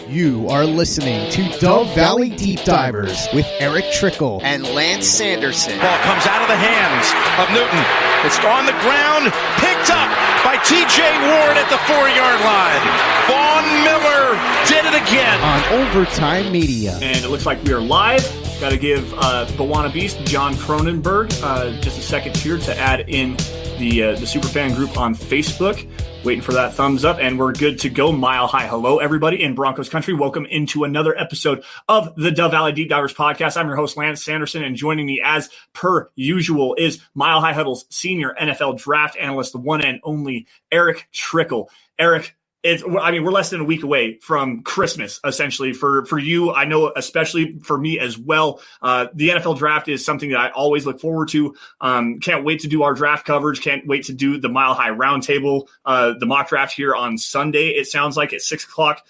You are listening to Dove Valley Deep Divers with Erick Trickel and Lance Sanderson. Ball comes out of the hands of Newton. It's on the ground, picked up by T.J. Ward at the 4-yard line. Vaughn Miller did it again. On Overtime Media. And it looks like we are live. Got to give Bawana Beast, John Cronenberg, just a second here to add in the Superfan group on Facebook. Waiting for that thumbs up, and we're good to go. Mile high hello, everybody in Broncos country. Welcome into another episode of the Dove Valley Deep Divers podcast. I'm your host, Lance Sanderson, and joining me as per usual is Mile High Huddle's senior NFL draft analyst, the one and only Erick Trickel. Erick, we're less than a week away from Christmas, essentially, for you. I know, especially for me as well. The NFL draft is something that I always look forward to. Can't wait to do our draft coverage. Can't wait to do the Mile High Roundtable, the mock draft here on Sunday. It sounds like at 6 o'clock.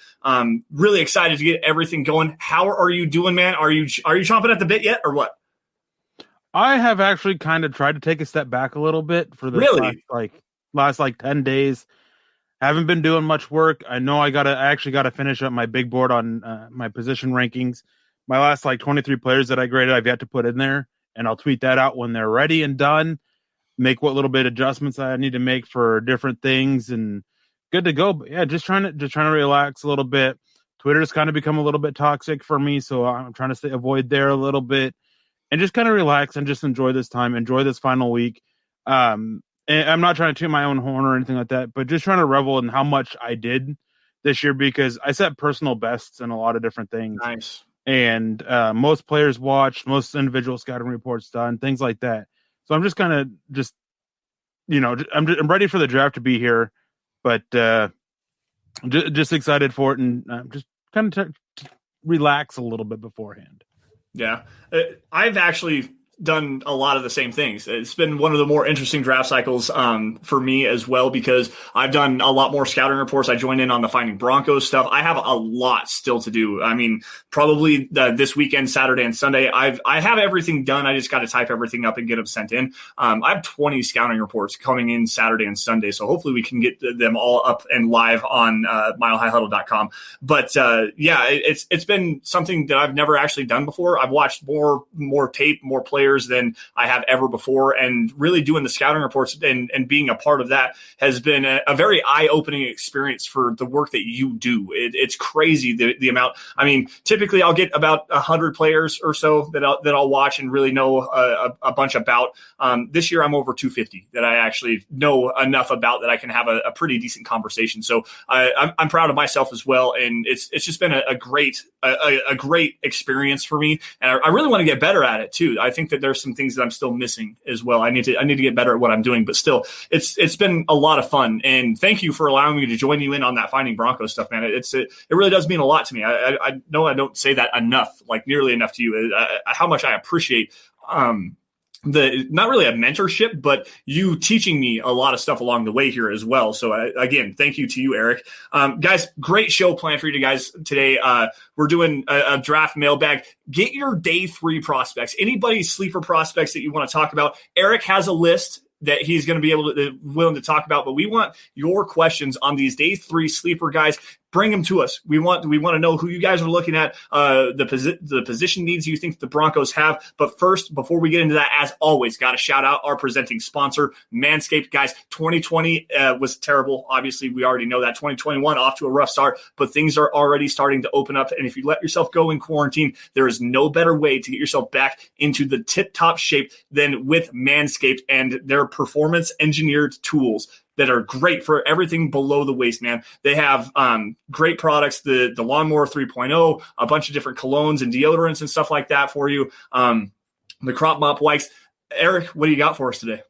Really excited to get everything going. How are you doing, man? Are you chomping at the bit yet, or what? I have actually kind of tried to take a step back a little bit for the last 10 days. Haven't been doing much work. I know I actually got to finish up my big board on my position rankings. My last 23 players that I graded, I've yet to put in there, and I'll tweet that out when they're ready and done. Make what little bit adjustments I need to make for different things, and good to go. But yeah, just trying to relax a little bit. Twitter's kind of become a little bit toxic for me, so I'm trying to avoid there a little bit, and just kind of relax and just enjoy this time, enjoy this final week. And I'm not trying to toot my own horn or anything like that, but just trying to revel in how much I did this year, because I set personal bests in a lot of different things. Nice. And most players watched, most individual scouting reports done, things like that. So I'm just kind of I'm ready for the draft to be here, but just excited for it, and just kind of relax a little bit beforehand. Yeah. I've actually done a lot of the same things. It's been one of the more interesting draft cycles for me as well, because I've done a lot more scouting reports. I joined in on the Finding Broncos stuff. I have a lot still to do. I mean, probably this weekend, Saturday and Sunday, I have everything done. I just got to type everything up and get them sent in. I have 20 scouting reports coming in Saturday and Sunday, so hopefully we can get them all up and live on milehighhuddle.com. But it's been something that I've never actually done before. I've watched more tape, more players than I have ever before, and really doing the scouting reports and being a part of that has been a very eye-opening experience for the work that you do. It's crazy the amount. I mean, typically I'll get about 100 players or so that I'll watch and really know a bunch about. This year I'm over 250 that I actually know enough about that I can have a pretty decent conversation. So I'm proud of myself as well, and it's just been a great experience for me, and I really want to get better at it too. I think that there's some things that I'm still missing as well. I need to get better at what I'm doing, but still, it's been a lot of fun. And thank you for allowing me to join you in on that Finding Broncos stuff, man. It really does mean a lot to me. I know I don't say that enough, nearly enough to you, how much I appreciate not really a mentorship, but you teaching me a lot of stuff along the way here as well. So again, thank you to you, Erick. Guys, great show planned for you guys today. We're doing a draft mailbag. Get your day 3 prospects, anybody's sleeper prospects that you want to talk about. Erick has a list that he's going to be willing to talk about, but we want your questions on these day 3 sleeper guys. Bring them to us. We want to know who you guys are looking at, the position needs you think the Broncos have. But first, before we get into that, as always, got to shout out our presenting sponsor, Manscaped. Guys, 2020 was terrible. Obviously, we already know that. 2021 off to a rough start, but things are already starting to open up. And if you let yourself go in quarantine, there is no better way to get yourself back into the tip-top shape than with Manscaped and their performance-engineered tools that are great for everything below the waist, man. They have great products, the Lawnmower 3.0, a bunch of different colognes and deodorants and stuff like that for you. The Crop Mop wipes. Erick, what do you got for us today?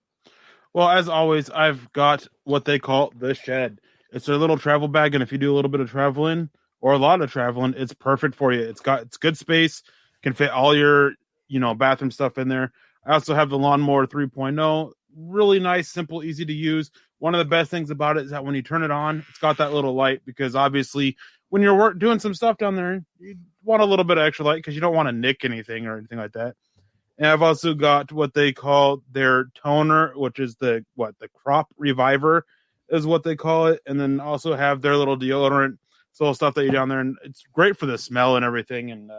Well, as always, I've got what they call the Shed. It's their little travel bag, and if you do a little bit of traveling or a lot of traveling, it's perfect for you. It's good space, can fit all your bathroom stuff in there. I also have the Lawnmower 3.0. Really nice, simple, easy to use. One of the best things about it is that when you turn it on, it's got that little light, because obviously when you're doing some stuff down there, you want a little bit of extra light because you don't want to nick anything or anything like that. And I've also got what they call their toner, which is the Crop Reviver is what they call it. And then also have their little deodorant It's all stuff that you're down there, and it's great for the smell and everything. And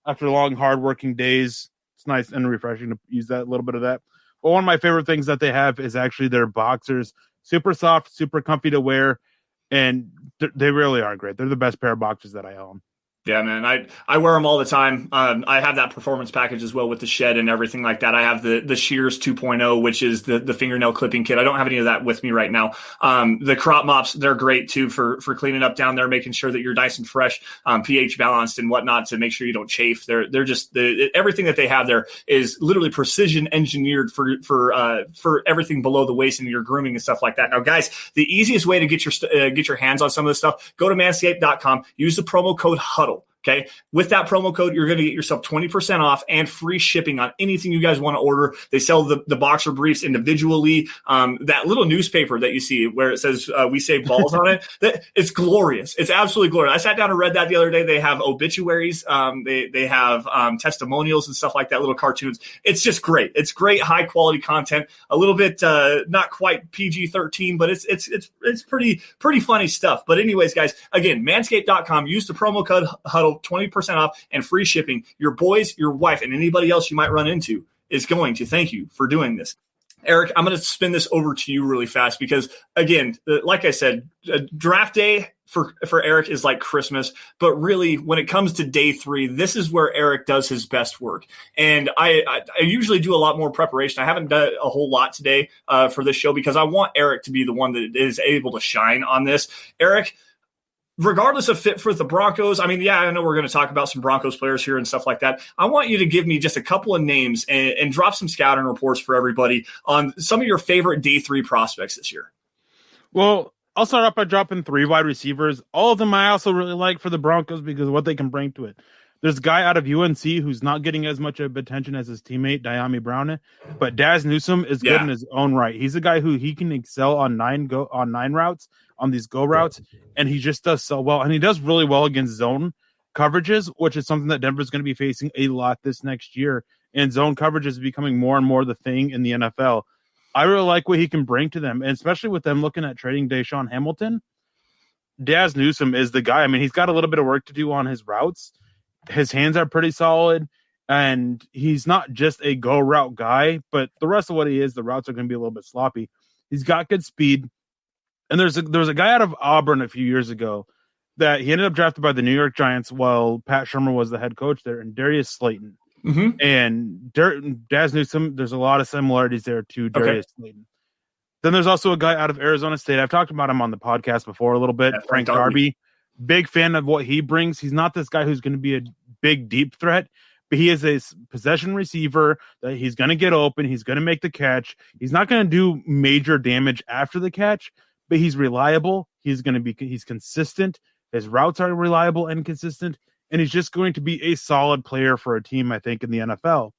after long, hard-working days, it's nice and refreshing to use that little bit of that. But one of my favorite things that they have is actually their boxers. Super soft, super comfy to wear, and they really are great. They're the best pair of boxers that I own. Yeah, man, I wear them all the time. I have that performance package as well with the shed and everything like that. I have the Shears 2.0, which is the fingernail clipping kit. I don't have any of that with me right now. The crop mops, they're great too for cleaning up down there, making sure that you're nice and fresh, pH balanced and whatnot to make sure you don't chafe. They're just everything that they have there is literally precision engineered for everything below the waist and your grooming and stuff like that. Now, guys, the easiest way to get your hands on some of this stuff, go to manscaped.com, use the promo code HUDDLE. Okay. With that promo code, you're going to get yourself 20% off and free shipping on anything you guys want to order. They sell the boxer briefs individually. That little newspaper that you see where it says, we save balls on it. It's glorious. It's absolutely glorious. I sat down and read that the other day. They have obituaries. They have testimonials and stuff like that, little cartoons. It's just great. It's great, high quality content, a little bit, not quite PG-13, but it's pretty funny stuff. But anyways, guys, again, manscaped.com, use the promo code HUDDLE, 20% off and free shipping. Your boys, your wife, and anybody else you might run into is going to thank you for doing this. Eric, I'm going to spin this over to you really fast because, again, like I said, draft day for Eric is like Christmas. But really, when it comes to day 3, this is where Eric does his best work. And I usually do a lot more preparation. I haven't done a whole lot today for this show because I want Eric to be the one that is able to shine on this. Eric, regardless of fit for the Broncos, I mean, yeah, I know we're going to talk about some Broncos players here and stuff like that. I want you to give me just a couple of names and drop some scouting reports for everybody on some of your favorite day 3 prospects this year. Well, I'll start off by dropping 3 wide receivers. All of them I also really like for the Broncos because of what they can bring to it. There's a guy out of UNC who's not getting as much of attention as his teammate, Diami Brown, but Daz Newsome is good in his own right. He's a guy who he can excel on 9 routes, on these go routes, and he just does so well. And he does really well against zone coverages, which is something that Denver's going to be facing a lot this next year. And zone coverage is becoming more and more the thing in the NFL. I really like what he can bring to them, and especially with them looking at trading Deshaun Hamilton. Daz Newsome is the guy. I mean, he's got a little bit of work to do on his routes. His hands are pretty solid, and he's not just a go route guy, but the rest of what he is, the routes are going to be a little bit sloppy. He's got good speed. And there was a guy out of Auburn a few years ago that he ended up drafted by the New York Giants while Pat Shurmur was the head coach there, and Darius Slayton. Mm-hmm. And Daz Newsome, there's a lot of similarities there to Darius Slayton. Then there's also a guy out of Arizona State. I've talked about him on the podcast before a little bit, Frank Darby. Big fan of what he brings. He's not this guy who's going to be a big, deep threat, but he is a possession receiver that he's going to get open. He's going to make the catch. He's not going to do major damage after the catch, but he's reliable. He's consistent. His routes are reliable and consistent, and he's just going to be a solid player for a team, I think, in the NFL.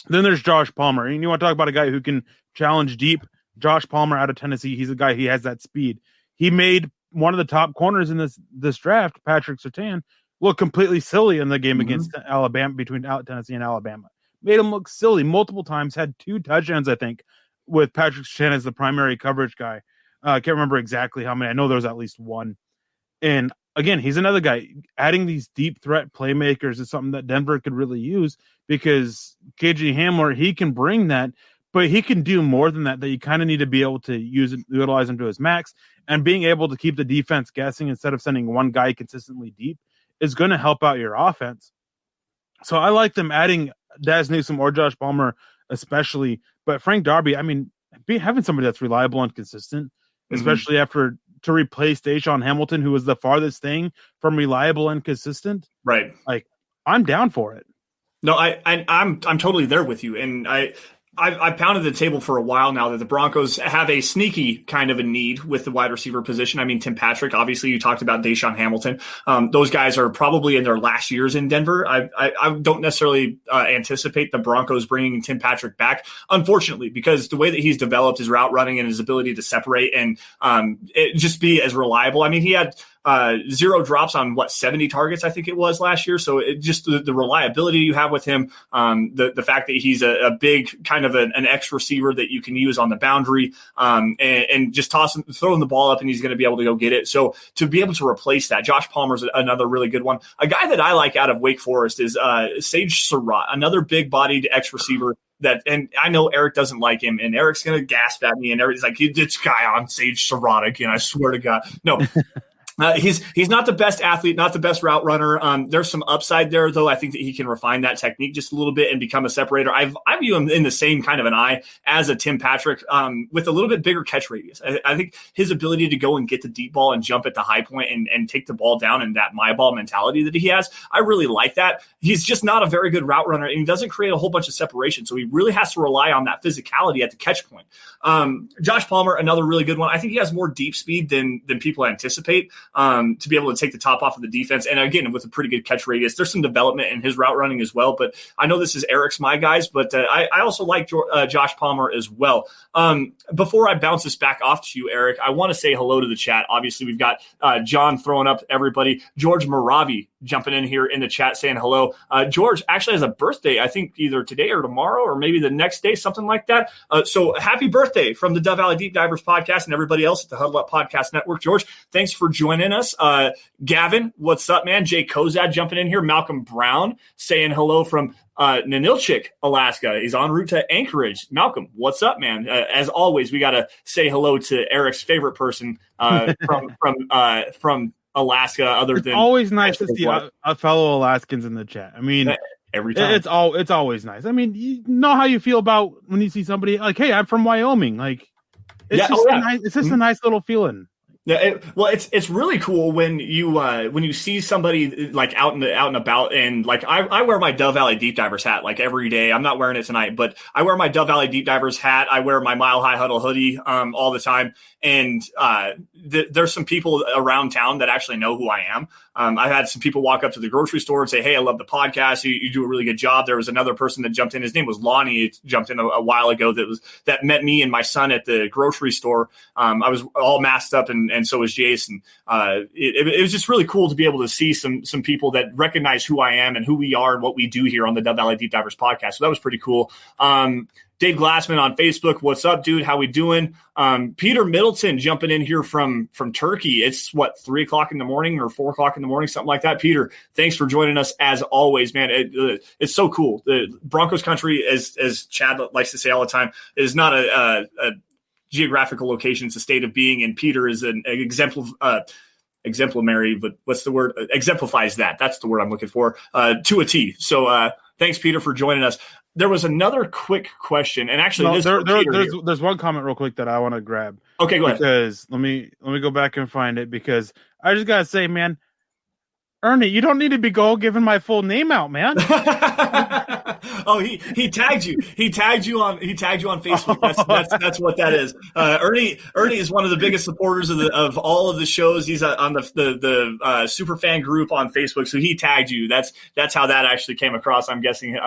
Then there's Josh Palmer. And you want to talk about a guy who can challenge deep. Josh Palmer out of Tennessee. He's a guy, he has that speed. He made one of the top corners in this draft, Patrick Surtain, look completely silly in the game against Alabama, between Tennessee and Alabama. Made him look silly multiple times, had 2 touchdowns, I think, with Patrick Surtain as the primary coverage guy. I can't remember exactly how many. I know there was at least 1. And again, he's another guy. Adding these deep threat playmakers is something that Denver could really use because KJ Hamler, he can bring that, but he can do more than that you kind of need to be able to utilize him to his max. And being able to keep the defense guessing instead of sending one guy consistently deep is going to help out your offense. So I like them adding Daz Newsome or Josh Palmer especially. But Frank Darby, I mean, having somebody that's reliable and consistent, especially after to replace Deshaun Hamilton, who was the farthest thing from reliable and consistent. Right. Like, I'm down for it. No, I'm totally there with you. And I've pounded the table for a while now that the Broncos have a sneaky kind of a need with the wide receiver position. I mean, Tim Patrick, obviously you talked about Deshaun Hamilton. Those guys are probably in their last years in Denver. I don't necessarily anticipate the Broncos bringing Tim Patrick back, unfortunately, because the way that he's developed his route running and his ability to separate and just be as reliable. I mean, he had 0 drops on 70 targets, I think it was last year. So it just the reliability you have with him, the fact that he's a big kind of an X receiver that you can use on the boundary, and just throw him the ball up and he's going to be able to go get it. So to be able to replace that, Josh Palmer's another really good one. A guy that I like out of Wake Forest is Sage Sarot, another big bodied X receiver. And I know Eric doesn't like him, and Eric's going to gasp at me, and Eric's like, this guy on Sage Sarot again, I swear to God. No. He's not the best athlete, not the best route runner. There's some upside there, though. I think that he can refine that technique just a little bit and become a separator. I view him in the same kind of an eye as a Tim Patrick, with a little bit bigger catch radius. I think his ability to go and get the deep ball and jump at the high point and take the ball down and that my ball mentality that he has, I really like that. He's just not a very good route runner, and he doesn't create a whole bunch of separation. So he really has to rely on that physicality at the catch point. Josh Palmer, another really good one. I think he has more deep speed than people anticipate. To be able to take the top off of the defense. And again, with a pretty good catch radius, there's some development in his route running as well. But I know this is Eric's my guys, but I also like Josh Palmer as well. Before I bounce this back off to you, Eric, I want to say hello to the chat. Obviously, we've got John throwing up everybody. George Maravi jumping in here in the chat saying hello. George actually has a birthday, I think either today or tomorrow or maybe the next day, something like that. So happy birthday from the Dove Valley Deep Divers podcast and everybody else at the Huddle Up Podcast Network. George, thanks for joining us. Gavin, what's up, man? Jay Kozad jumping in here. Malcolm Brown saying hello from Nanilchik, Alaska. He's en route to Anchorage. Malcolm, what's up, man? As always, we got to say hello to Eric's favorite person from Alaska. Other than always nice to see fellow Alaskans in the chat. I mean, every time it's always nice. I mean, you know how you feel about when you see somebody like, hey, I'm from Wyoming. Like, it's just a nice little feeling. Yeah, it's really cool when you see somebody like out and about, and like I wear my Dove Valley Deep Divers hat like every day. I'm not wearing it tonight, but I wear my Dove Valley Deep Divers hat. I wear my Mile High Huddle hoodie all the time, and there's some people around town that actually know who I am. I've had some people walk up to the grocery store and say, "Hey, I love the podcast. You do a really good job." There was another person that jumped in. His name was Lonnie. It jumped in a while ago. That met me and my son at the grocery store. I was all masked up, and so was Jason. It was just really cool to be able to see some people that recognize who I am and who we are and what we do here on the Dove Valley Deep Divers podcast. So that was pretty cool. Dave Glassman on Facebook. What's up, dude? How we doing? Peter Middleton jumping in here from Turkey. It's 3 o'clock in the morning or 4 o'clock in the morning, something like that. Peter, thanks for joining us as always, man. It's so cool. The Broncos country, as Chad likes to say all the time, is not a geographical location. It's a state of being. And Peter is an exemplary, but what's the word? Exemplifies that. That's the word I'm looking for, to a T. So thanks, Peter, for joining us. There was another quick question, and actually, there's one comment real quick that I want to grab. Okay, go ahead. Because let me go back and find it, because I just gotta say, man, Ernie, you don't need to be giving my full name out, man. Oh, he tagged you. He tagged you on Facebook. That's what that is. Ernie is one of the biggest supporters of all of the shows. He's on the super fan group on Facebook. So he tagged you. That's how that actually came across, I'm guessing.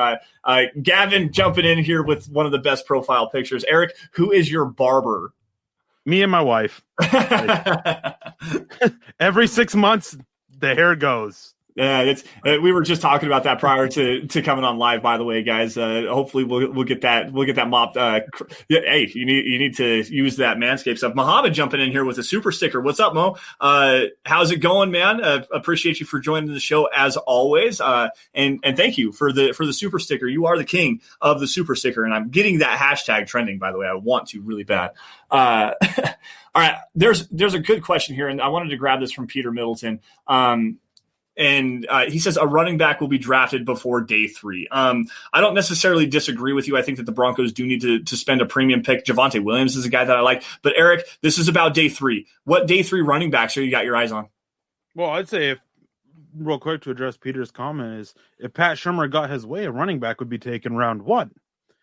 Gavin jumping in here with one of the best profile pictures. Eric, who is your barber? Me and my wife. Every 6 months, the hair goes. Yeah, we were just talking about that prior to coming on live. By the way, guys, hopefully we'll get that mopped. Hey, you need to use that Manscaped stuff. Muhammad jumping in here with a super sticker. What's up, Mo? How's it going, man? Appreciate you for joining the show as always. And thank you for the super sticker. You are the king of the super sticker, and I'm getting that hashtag trending. By the way, I want to really bad. All right, there's a good question here, and I wanted to grab this from Peter Middleton. And he says a running back will be drafted before day 3. I don't necessarily disagree with you. I think that the Broncos do need to spend a premium pick. Javonte Williams is a guy that I like. But, Eric, this is about day 3. What day 3 running backs are you got your eyes on? Well, I'd say, real quick to address Peter's comment, is if Pat Shurmur got his way, a running back would be taken round 1.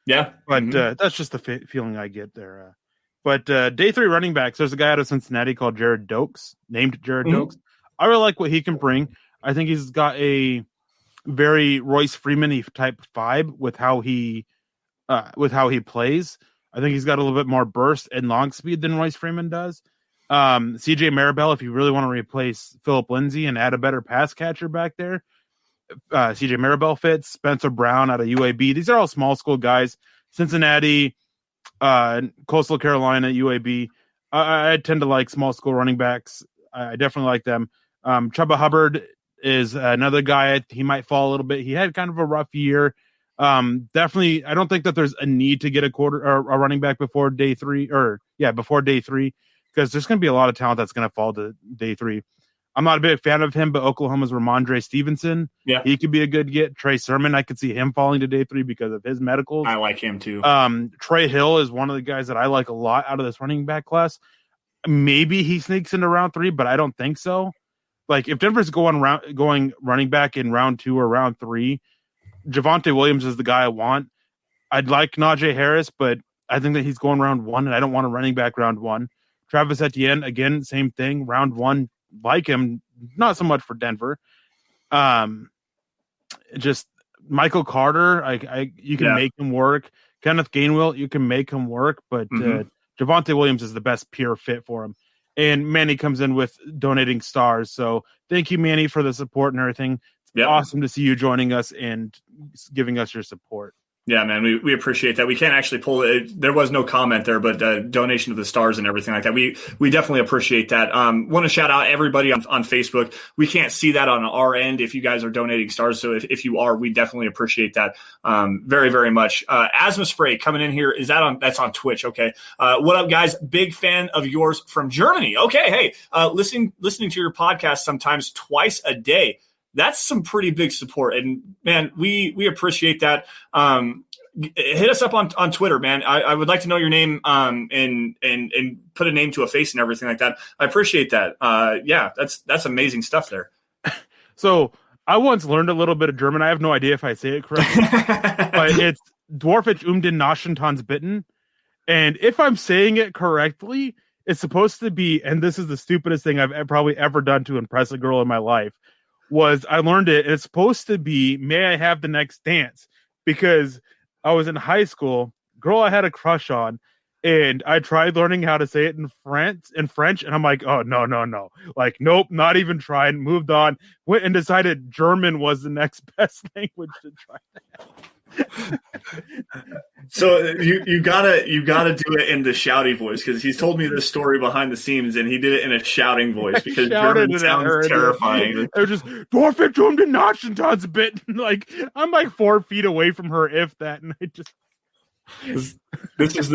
Yeah. But that's just the feeling I get there. But day 3 running backs, there's a guy out of Cincinnati called Jared Dokes, named Jared Dokes. I really like what he can bring. I think he's got a very Royce Freeman-y type vibe with how he plays. I think he's got a little bit more burst and long speed than Royce Freeman does. CJ Maribel, if you really want to replace Philip Lindsay and add a better pass catcher back there, CJ Maribel fits. Spencer Brown out of UAB. These are all small school guys. Cincinnati, Coastal Carolina, UAB. I tend to like small school running backs. I definitely like them. Chubba Hubbard is another guy. He might fall a little bit. He had kind of a rough year. Definitely, I don't think that there's a need to get a running back before day 3, because there's going to be a lot of talent that's going to fall to day 3. I'm not a big fan of him, but Oklahoma's Ramondre Stevenson. Yeah, he could be a good get. Trey Sermon, I could see him falling to day 3 because of his medicals. I like him too. Trey Hill is one of the guys that I like a lot out of this running back class. Maybe he sneaks into round 3, but I don't think so. Like if Denver's going running back in round 2 or round 3, Javonte Williams is the guy I want. I'd like Najee Harris, but I think that he's going round 1, and I don't want a running back round 1. Travis Etienne, again, same thing, round 1. Like him, not so much for Denver. Just Michael Carter, you can make him work. Kenneth Gainwell, you can make him work, but Javonte Williams is the best pure fit for him. And Manny comes in with donating stars. So thank you, Manny, for the support and everything. It's awesome to see you joining us and giving us your support. Yeah, man, we appreciate that. We can't actually pull it. There was no comment there, but donation of the stars and everything like that. We definitely appreciate that. Want to shout out everybody on Facebook. We can't see that on our end if you guys are donating stars. So if you are, we definitely appreciate that very, very much. Asthma Spray coming in here. That's on Twitch. Okay. What up, guys? Big fan of yours from Germany. Okay. Hey, listening to your podcast sometimes twice a day. That's some pretty big support. And man, we appreciate that. Hit us up on Twitter, man. I would like to know your name and put a name to a face and everything like that. I appreciate that. Yeah, that's amazing stuff there. So I once learned a little bit of German. I have no idea if I say it correctly, but it's Dwarfich den Naschentans bitten. And if I'm saying it correctly, it's supposed to be, and this is the stupidest thing I've probably ever done to impress a girl in my life, was I learned it. It's supposed to be, may I have the next dance? Because I was in high school, girl I had a crush on, and I tried learning how to say it in French, and I'm like, oh, no. Like, nope, not even trying, moved on, went and decided German was the next best language to try that. So you gotta do it in the shouty voice, because he's told me this story behind the scenes and he did it in a shouting voice because German sounds terrifying. It was just Dwarfich den Naschentans bit. Like I'm like 4 feet away from her, if that, and I just. This is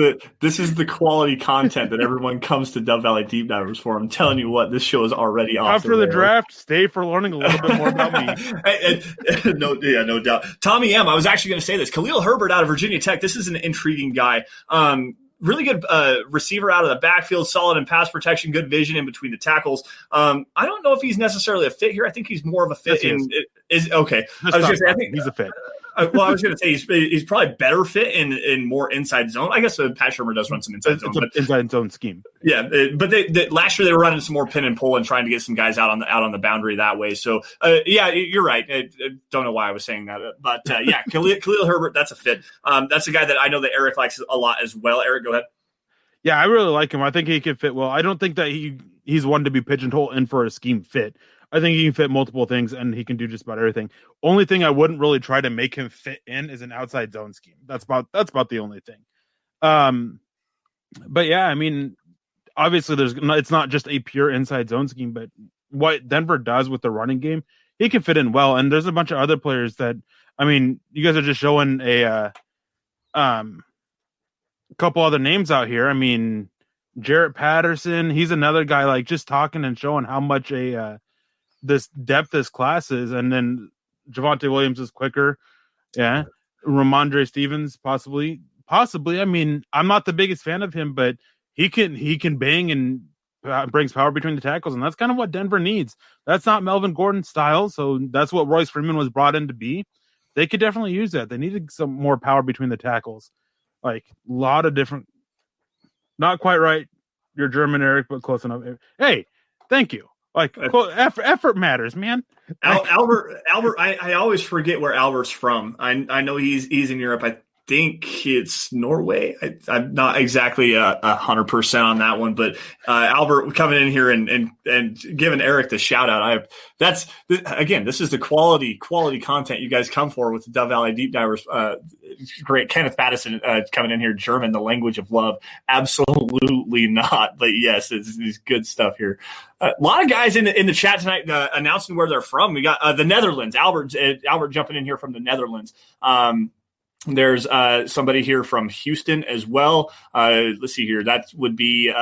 the quality content that everyone comes to Dove Valley Deep Divers for. I'm telling you what, this show is already off. After the draft, stay for learning a little bit more about me. No doubt. Tommy M, I was actually going to say this. Khalil Herbert out of Virginia Tech. This is an intriguing guy. Really good receiver out of the backfield, solid in pass protection, good vision in between the tackles. I don't know if he's necessarily a fit here. I think he's more of a fit okay. I was going to say, I think he's a fit. Well, I was going to say he's probably better fit in more inside zone. I guess Pat Shurmur does run some inside zone, but inside zone scheme. Yeah, but last year they were running some more pin and pull and trying to get some guys out on the boundary that way. So yeah, you're right. I don't know why I was saying that, but yeah, Khalil Herbert, that's a fit. That's a guy that I know that Eric likes a lot as well. Eric, go ahead. Yeah, I really like him. I think he can fit well. I don't think that he's one to be pigeonholed in for a scheme fit. I think he can fit multiple things, and he can do just about everything. Only thing I wouldn't really try to make him fit in is an outside zone scheme. That's about the only thing. But yeah, I mean, obviously it's not just a pure inside zone scheme, but what Denver does with the running game, he can fit in well. And there's a bunch of other players that, I mean, you guys are just showing a couple other names out here. I mean, Jarrett Patterson, he's another guy, like just talking and showing how much this depth this class is. And then Javonte Williams is quicker. Yeah. Ramondre Stevens, possibly. I mean, I'm not the biggest fan of him, but he can bang and brings power between the tackles. And that's kind of what Denver needs. That's not Melvin Gordon's style. So that's what Royce Freeman was brought in to be. They could definitely use that. They needed some more power between the tackles. Like a lot of different, not quite right. You're German, Eric, but close enough. Hey, thank you. Like effort matters, man. Albert, I always forget where Albert's from. I know he's in Europe. I think it's Norway. I'm not exactly 100% on that one, but Albert coming in here and giving Eric the shout out. Again, this is the quality content you guys come for with the Dove Valley Deep Divers. Great. Kenneth Madison coming in here. German, the language of love. Absolutely not. But yes, it's good stuff here. A lot of guys in the chat tonight announcing where they're from. We got the Netherlands. Albert jumping in here from the Netherlands. There's somebody here from Houston as well. Let's see here. That would be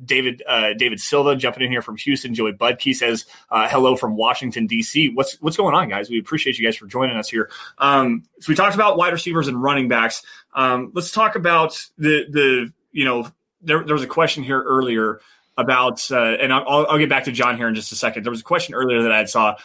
David Silva jumping in here from Houston. Joey Budke says hello from Washington, D.C. What's going on, guys? We appreciate you guys for joining us here. So we talked about wide receivers and running backs. Let's talk about there was a question here earlier about, and I'll get back to John here in just a second. There was a question earlier that I saw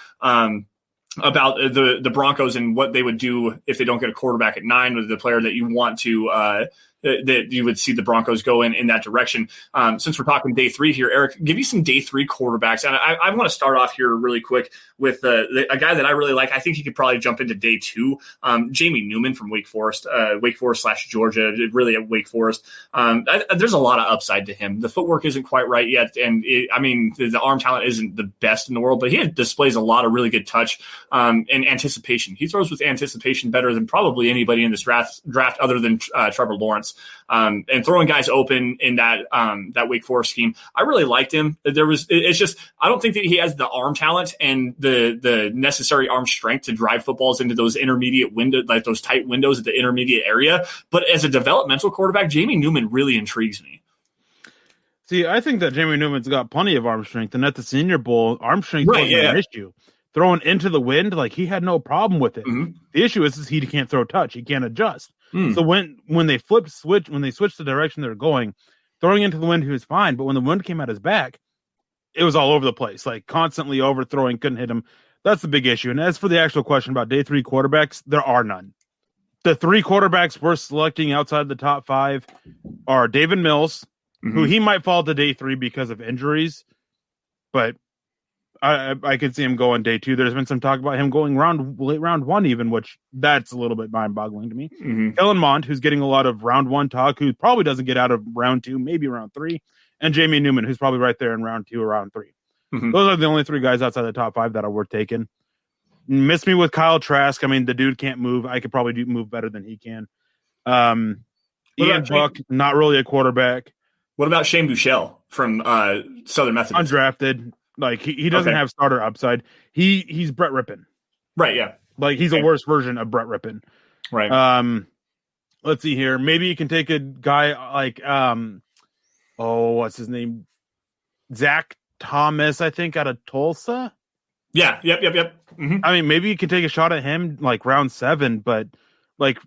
about the Broncos and what they would do if they don't get a quarterback at 9 with the player that you want to that you would see the Broncos go in that direction. Since we're talking day 3 here, Eric, give you some day 3 quarterbacks. And I want to start off here really quick with a guy that I really like. I think he could probably jump into day 2. Jamie Newman from Wake Forest / Georgia, really at Wake Forest. There's a lot of upside to him. The footwork isn't quite right yet. And the arm talent isn't the best in the world, but he displays a lot of really good touch and anticipation. He throws with anticipation better than probably anybody in this draft other than Trevor Lawrence. And throwing guys open in that Wake Forest scheme. I really liked him. It's just, I don't think that he has the arm talent and the necessary arm strength to drive footballs into those intermediate windows, like those tight windows at the intermediate area. But as a developmental quarterback, Jamie Newman really intrigues me. See, I think that Jamie Newman's got plenty of arm strength, and at the Senior Bowl, arm strength wasn't an issue. Throwing into the wind, like he had no problem with it. Mm-hmm. The issue is he can't throw touch. He can't adjust. So when they switched the direction they're going, throwing into the wind, he was fine. But when the wind came at his back, it was all over the place, like constantly overthrowing, couldn't hit him. That's the big issue. And as for the actual question about day 3 quarterbacks, there are none. The 3 quarterbacks we're selecting outside the top 5 are David Mills, who he might fall to day 3 because of injuries, but I could see him going day 2. There's been some talk about him going late round 1 even, which that's a little bit mind-boggling to me. Kellen Mond, who's getting a lot of round 1 talk, who probably doesn't get out of round 2, maybe round 3, and Jamie Newman, who's probably right there in round 2 or round 3. Those are the only 3 guys outside the top 5 that are worth taking. Miss me with Kyle Trask. I mean, the dude can't move. I could probably move better than he can. Ian Buck, not really a quarterback. What about Shane Buechele from Southern Methodist? Undrafted. Like he doesn't have starter upside. He's Brett Rippon. Right, yeah. Like he's a worse version of Brett Rippon. Right. Let's see here. Maybe you can take a guy like what's his name? Zach Thomas, I think, out of Tulsa. Yeah, yep. Mm-hmm. I mean, maybe you can take a shot at him like round 7, but like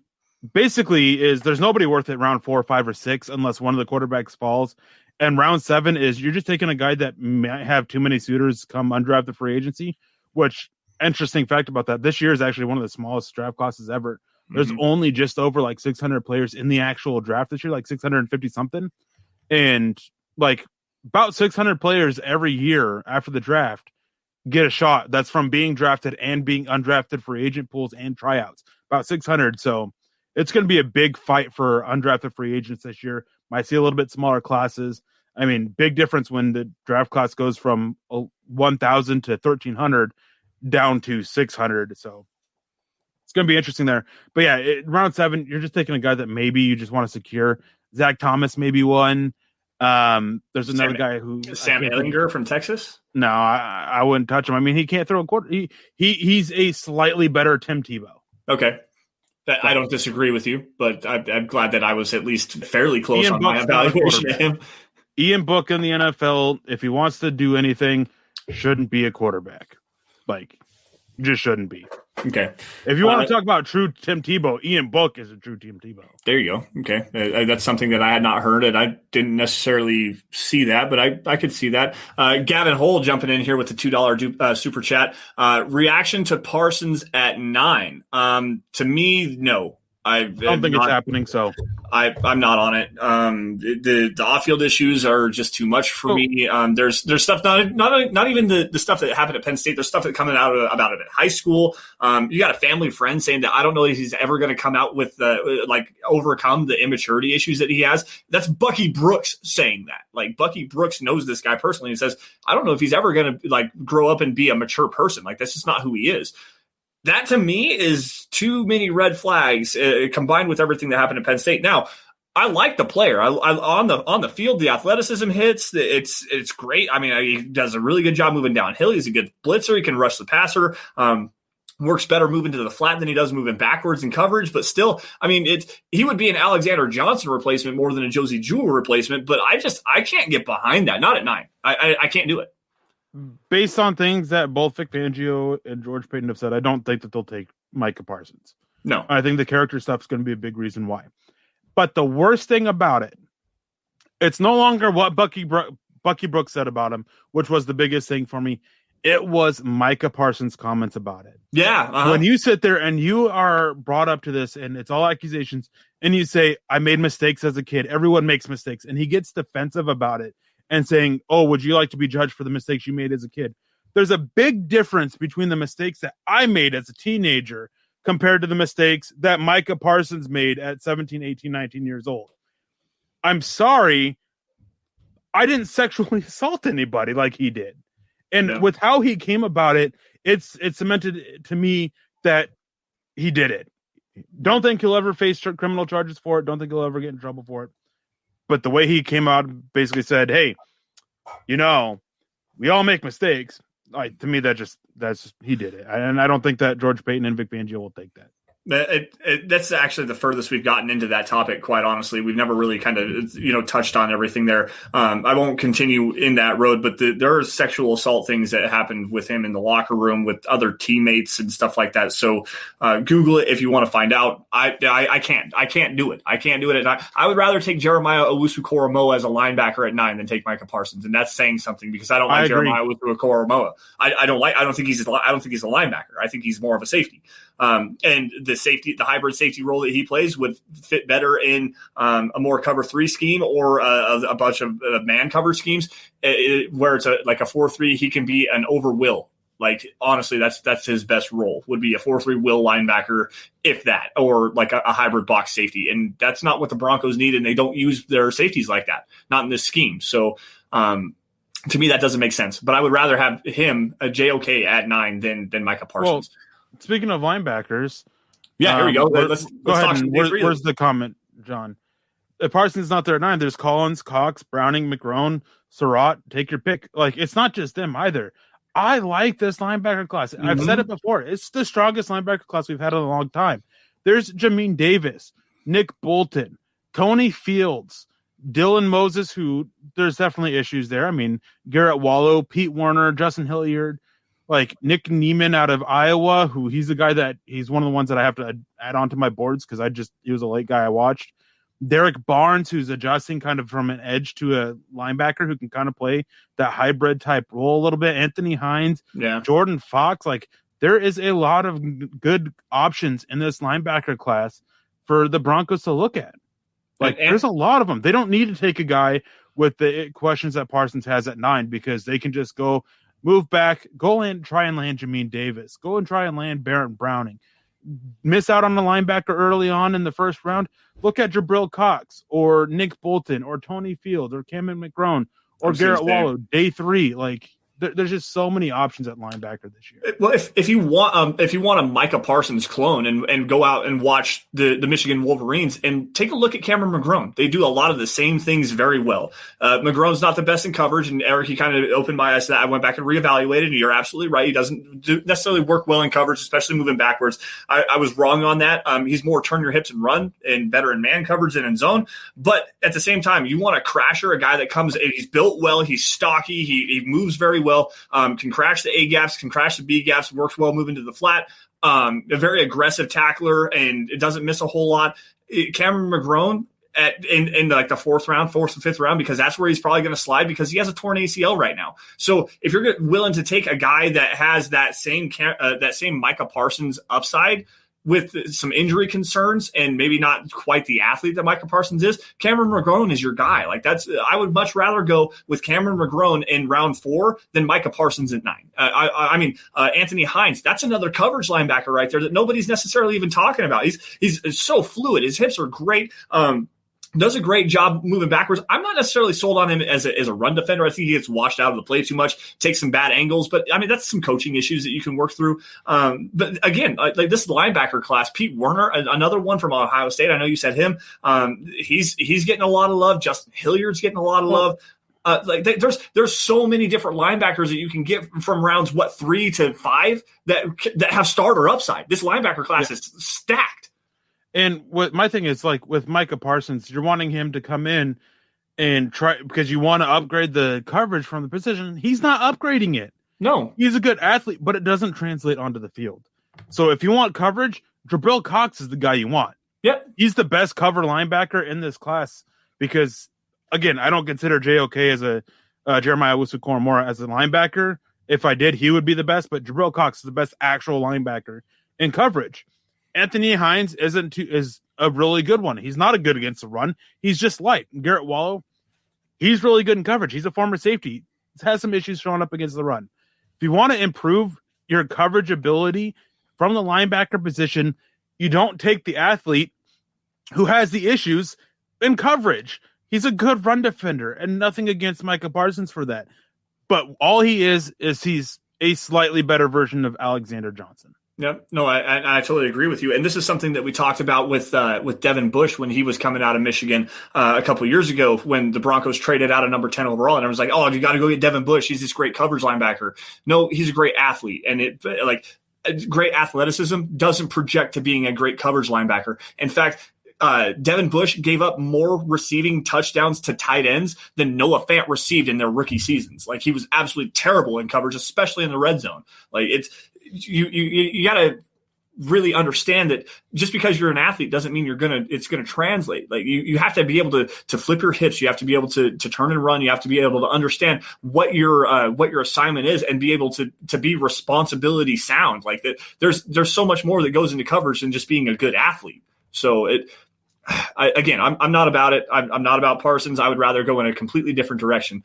basically there's nobody worth it round 4, 5, or 6 unless one of the quarterbacks falls. And round 7 is you're just taking a guy that might have too many suitors come undrafted free agency, which interesting fact about that. This year is actually one of the smallest draft classes ever. There's only just over like 600 players in the actual draft this year, like 650 something. And like about 600 players every year after the draft get a shot. That's from being drafted and being undrafted free agent pools and tryouts. About 600. So it's going to be a big fight for undrafted free agents this year. Might see a little bit smaller classes. I mean, big difference when the draft class goes from 1,000 to 1,300 down to 600. So it's going to be interesting there. But yeah, round 7, you're just taking a guy that maybe you just want to secure. Zach Thomas, maybe one. There's another guy who Sam Ehlinger from Texas. No, I wouldn't touch him. I mean, he can't throw a quarter. He's a slightly better Tim Tebow. Okay. I don't disagree with you, but I'm glad that I was at least fairly close on my evaluation of him. Ian Book in the NFL, if he wants to do anything, shouldn't be a quarterback. Like, just shouldn't be. Okay. If you want to talk about true Tim Tebow, Ian Book is a true Tim Tebow. There you go. Okay. That's something that I had not heard, and I didn't necessarily see that, but I could see that. Gavin Hole jumping in here with the $2 super chat. Reaction to Parsons at 9. To me, no. I don't think it's happening. So I'm not on it. The off-field issues are just too much for me. There's stuff not even the stuff that happened at Penn State. There's stuff that coming out about it at high school. You got a family friend saying that I don't know if he's ever going to come out with overcome the immaturity issues that he has. That's Bucky Brooks saying that. Like, Bucky Brooks knows this guy personally and says, I don't know if he's ever going to grow up and be a mature person. Like, that's just not who he is. That to me is too many red flags combined with everything that happened at Penn State. Now, I like the player. I on the field, the athleticism hits. It's great. I mean, he does a really good job moving downhill. He's a good blitzer. He can rush the passer. Works better moving to the flat than he does moving backwards in coverage. But still, I mean, he would be an Alexander Johnson replacement more than a Josie Jewell replacement. But I can't get behind that. Not at 9. I can't do it. Based on things that both Vic Fangio and George Paton have said, I don't think that they'll take Micah Parsons. No. I think the character stuff is going to be a big reason why. But the worst thing about it, it's no longer what Bucky Brooks said about him, which was the biggest thing for me. It was Micah Parsons' comments about it. Yeah. Uh-huh. When you sit there and you are brought up to this and it's all accusations and you say, I made mistakes as a kid. Everyone makes mistakes. And he gets defensive about it and saying, oh, would you like to be judged for the mistakes you made as a kid? There's a big difference between the mistakes that I made as a teenager compared to the mistakes that Micah Parsons made at 17, 18, 19 years old. I'm sorry, I didn't sexually assault anybody like he did. And with how he came about it, it's cemented to me that he did it. Don't think he'll ever face criminal charges for it. Don't think he'll ever get in trouble for it. But the way he came out basically said, hey, we all make mistakes. Like, to me, that's just he did it. And I don't think that George Paton and Vic Fangio will take that. That's actually the furthest we've gotten into that topic, quite honestly. We've never really kind of, touched on everything there. I won't continue in that road, but there are sexual assault things that happened with him in the locker room with other teammates and stuff like that. So Google it if you want to find out. I can't do it. I can't do it at 9. I would rather take Jeremiah Owusu-Koramoah as a linebacker at 9 than take Micah Parsons. And that's saying something because I don't like Jeremiah Owusu-Koramoah. I don't think he's a linebacker. I think he's more of a safety. And the hybrid safety role that he plays would fit better in a more cover 3 scheme or a bunch of man cover schemes where it's like a 4-3. He can be an over will. Like, honestly, that's his best role would be a 4-3 will linebacker, if that, or like a hybrid box safety. And that's not what the Broncos need. And they don't use their safeties like that, not in this scheme. So, to me, that doesn't make sense, but I would rather have him a JOK at 9 than Micah Parsons. Well, speaking of linebackers, here we go. Let's talk. Where's the comment, John? If Parsons is not there at 9, there's Collins, Cox, Browning, Mcgrone, Sarot. Take your pick. Like, it's not just them either. I like this linebacker class. Mm-hmm. I've said it before. It's the strongest linebacker class we've had in a long time. There's Jamin Davis, Nick Bolton, Tony Fields, Dylan Moses, who there's definitely issues there. I mean, Garrett Wallow, Pete Werner, Justin Hilliard, like Nick Neiman out of Iowa, who he's the guy that he's one of the ones that I have to add onto my boards because he was a late guy I watched. Derek Barnes, who's adjusting kind of from an edge to a linebacker who can kind of play that hybrid type role a little bit. Anthony Heinz, Jordan Fox. Like, there is a lot of good options in this linebacker class for the Broncos to look at. Like, there's a lot of them. They don't need to take a guy with the questions that Parsons has at 9 because they can just go move back, go and try and land Jamin Davis, go and try and land Barrett Browning. Miss out on the linebacker early on in the first round. Look at Jabril Cox or Nick Bolton or Tony Fields or Cameron McGrone or Garrett Wallow. Day 3, like, there's just so many options at linebacker this year. Well, if you want a Micah Parsons clone and go out and watch the Michigan Wolverines and take a look at Cameron Mcgrone, they do a lot of the same things very well. McGrone's not the best in coverage, and Erick, he kind of opened my eyes to that. I went back and reevaluated, and you're absolutely right. He doesn't necessarily work well in coverage, especially moving backwards. I was wrong on that. He's more turn your hips and run and better in man coverage than in zone. But at the same time, you want a crasher, a guy that comes and he's built well, he's stocky, he moves very well, can crash the A gaps, can crash the B gaps, works well moving to the flat, a very aggressive tackler, and it doesn't miss a whole lot. Cameron Mcgrone in like the 4th and 5th round, because that's where he's probably going to slide because he has a torn ACL right now. So if you're willing to take a guy that has that same Micah Parsons upside, with some injury concerns and maybe not quite the athlete that Micah Parsons is, Cameron Mcgrone is your guy. Like I would much rather go with Cameron Mcgrone in round 4 than Micah Parsons at 9. Anthony Heinz, that's another coverage linebacker right there that nobody's necessarily even talking about. He's so fluid. His hips are great. Does a great job moving backwards. I'm not necessarily sold on him as a run defender. I think he gets washed out of the play too much, takes some bad angles. But, I mean, that's some coaching issues that you can work through. But, again, like this linebacker class, Pete Werner, another one from Ohio State. I know you said him. He's getting a lot of love. Justin Hilliard's getting a lot of love. There's so many different linebackers that you can get from rounds 3 to 5 that have starter upside. This linebacker class is stacked. And what my thing is, like with Micah Parsons, you're wanting him to come in and try because you want to upgrade the coverage from the position. He's not upgrading it. No, he's a good athlete, but it doesn't translate onto the field. So if you want coverage, Jabril Cox is the guy you want. Yep, he's the best cover linebacker in this class because, again, I don't consider JOK as a Jeremiah Owusu-Koramoah as a linebacker. If I did, he would be the best, but Jabril Cox is the best actual linebacker in coverage. Anthony Heinz is a really good one. He's not a good against the run. He's just light. Garrett Wallow, he's really good in coverage. He's a former safety. He's has some issues showing up against the run. If you want to improve your coverage ability from the linebacker position, you don't take the athlete who has the issues in coverage. He's a good run defender, and nothing against Micah Parsons for that. But all he is he's a slightly better version of Alexander Johnson. Yeah, no, I totally agree with you. And this is something that we talked about with Devin Bush when he was coming out of Michigan a couple of years ago when the Broncos traded out a number 10 overall. And I was like, oh, you got to go get Devin Bush. He's this great coverage linebacker. No, he's a great athlete. And great athleticism doesn't project to being a great coverage linebacker. In fact, Devin Bush gave up more receiving touchdowns to tight ends than Noah Fant received in their rookie seasons. Like, he was absolutely terrible in coverage, especially in the red zone. Like, you got to really understand that just because you're an athlete doesn't mean it's gonna translate. Like you have to be able to flip your hips. You have to be able to turn and run. You have to be able to understand what your assignment is and be able to be responsibility sound. Like that. There's so much more that goes into coverage than just being a good athlete. So I'm not about it. I'm not about Parsons. I would rather go in a completely different direction.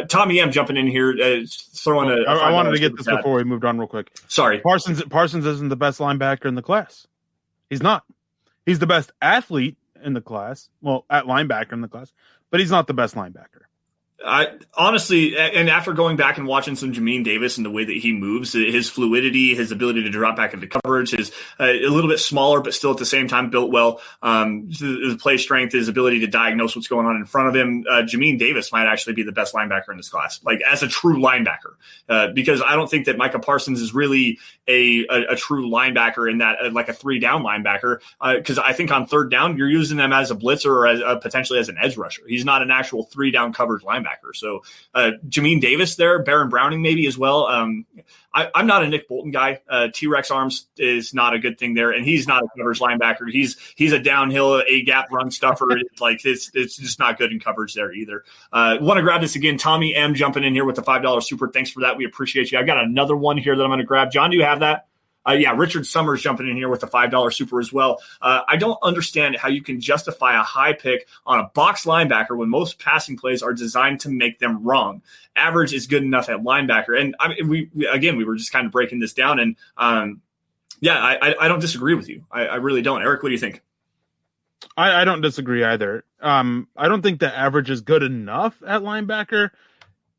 Tommy M jumping in here, throwing a. I wanted to get this before we moved on real quick. Sorry, Parsons isn't the best linebacker in the class. He's not. He's the best athlete in the class. Well, at linebacker in the class, but he's not the best linebacker. I honestly, and after going back and watching some Jamin Davis and the way that he moves, his fluidity, his ability to drop back into coverage, his a little bit smaller, but still at the same time built well. The play strength, his ability to diagnose what's going on in front of him. Jamin Davis might actually be the best linebacker in this class, like as a true linebacker, because I don't think that Micah Parsons is really a true linebacker in that like a 3-down linebacker. Because I think on 3rd down, you're using them as a blitzer or as potentially as an edge rusher. He's not an actual 3-down coverage linebacker. So Jamin Davis there, Baron Browning maybe as well. I'm not a Nick Bolton guy. T-Rex arms is not a good thing there, and he's not a coverage linebacker. He's a downhill A-gap run stuffer. It's just not good in coverage there either. Want to grab this again. Tommy M jumping in here with the $5 super. Thanks for that. We appreciate you. I've got another one here that I'm going to grab. John, do you have that? Richard Summers jumping in here with the $5 super as well. I don't understand how you can justify a high pick on a box linebacker when most passing plays are designed to make them wrong. Average is good enough at linebacker. And I mean, we were just kind of breaking this down. And I don't disagree with you. I really don't. Eric, what do you think? I don't disagree either. I don't think the average is good enough at linebacker.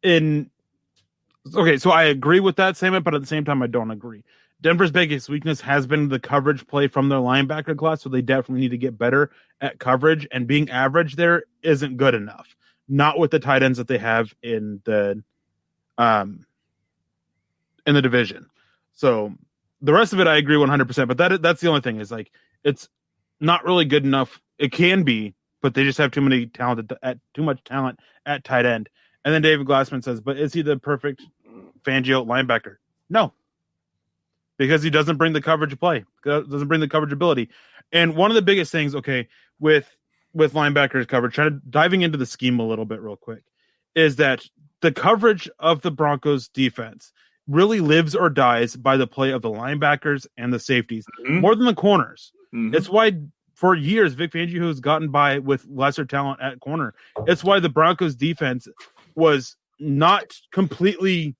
So I agree with that statement, but at the same time, I don't agree. Denver's biggest weakness has been the coverage play from their linebacker class, so they definitely need to get better at coverage, and being average there isn't good enough. Not with the tight ends that they have in the division. So the rest of it, I agree 100%, but that's the only thing is like, it's not really good enough. It can be, but they just have too much talent at tight end. And then David Glassman says, but is he the perfect Fangio linebacker? No. Because he doesn't bring the coverage play, doesn't bring the coverage ability. And one of the biggest things, with linebackers coverage, diving into the scheme a little bit real quick, is that the coverage of the Broncos defense really lives or dies by the play of the linebackers and the safeties more than the corners. It's why for years Vic Fangio has gotten by with lesser talent at corner. It's why the Broncos defense was not completely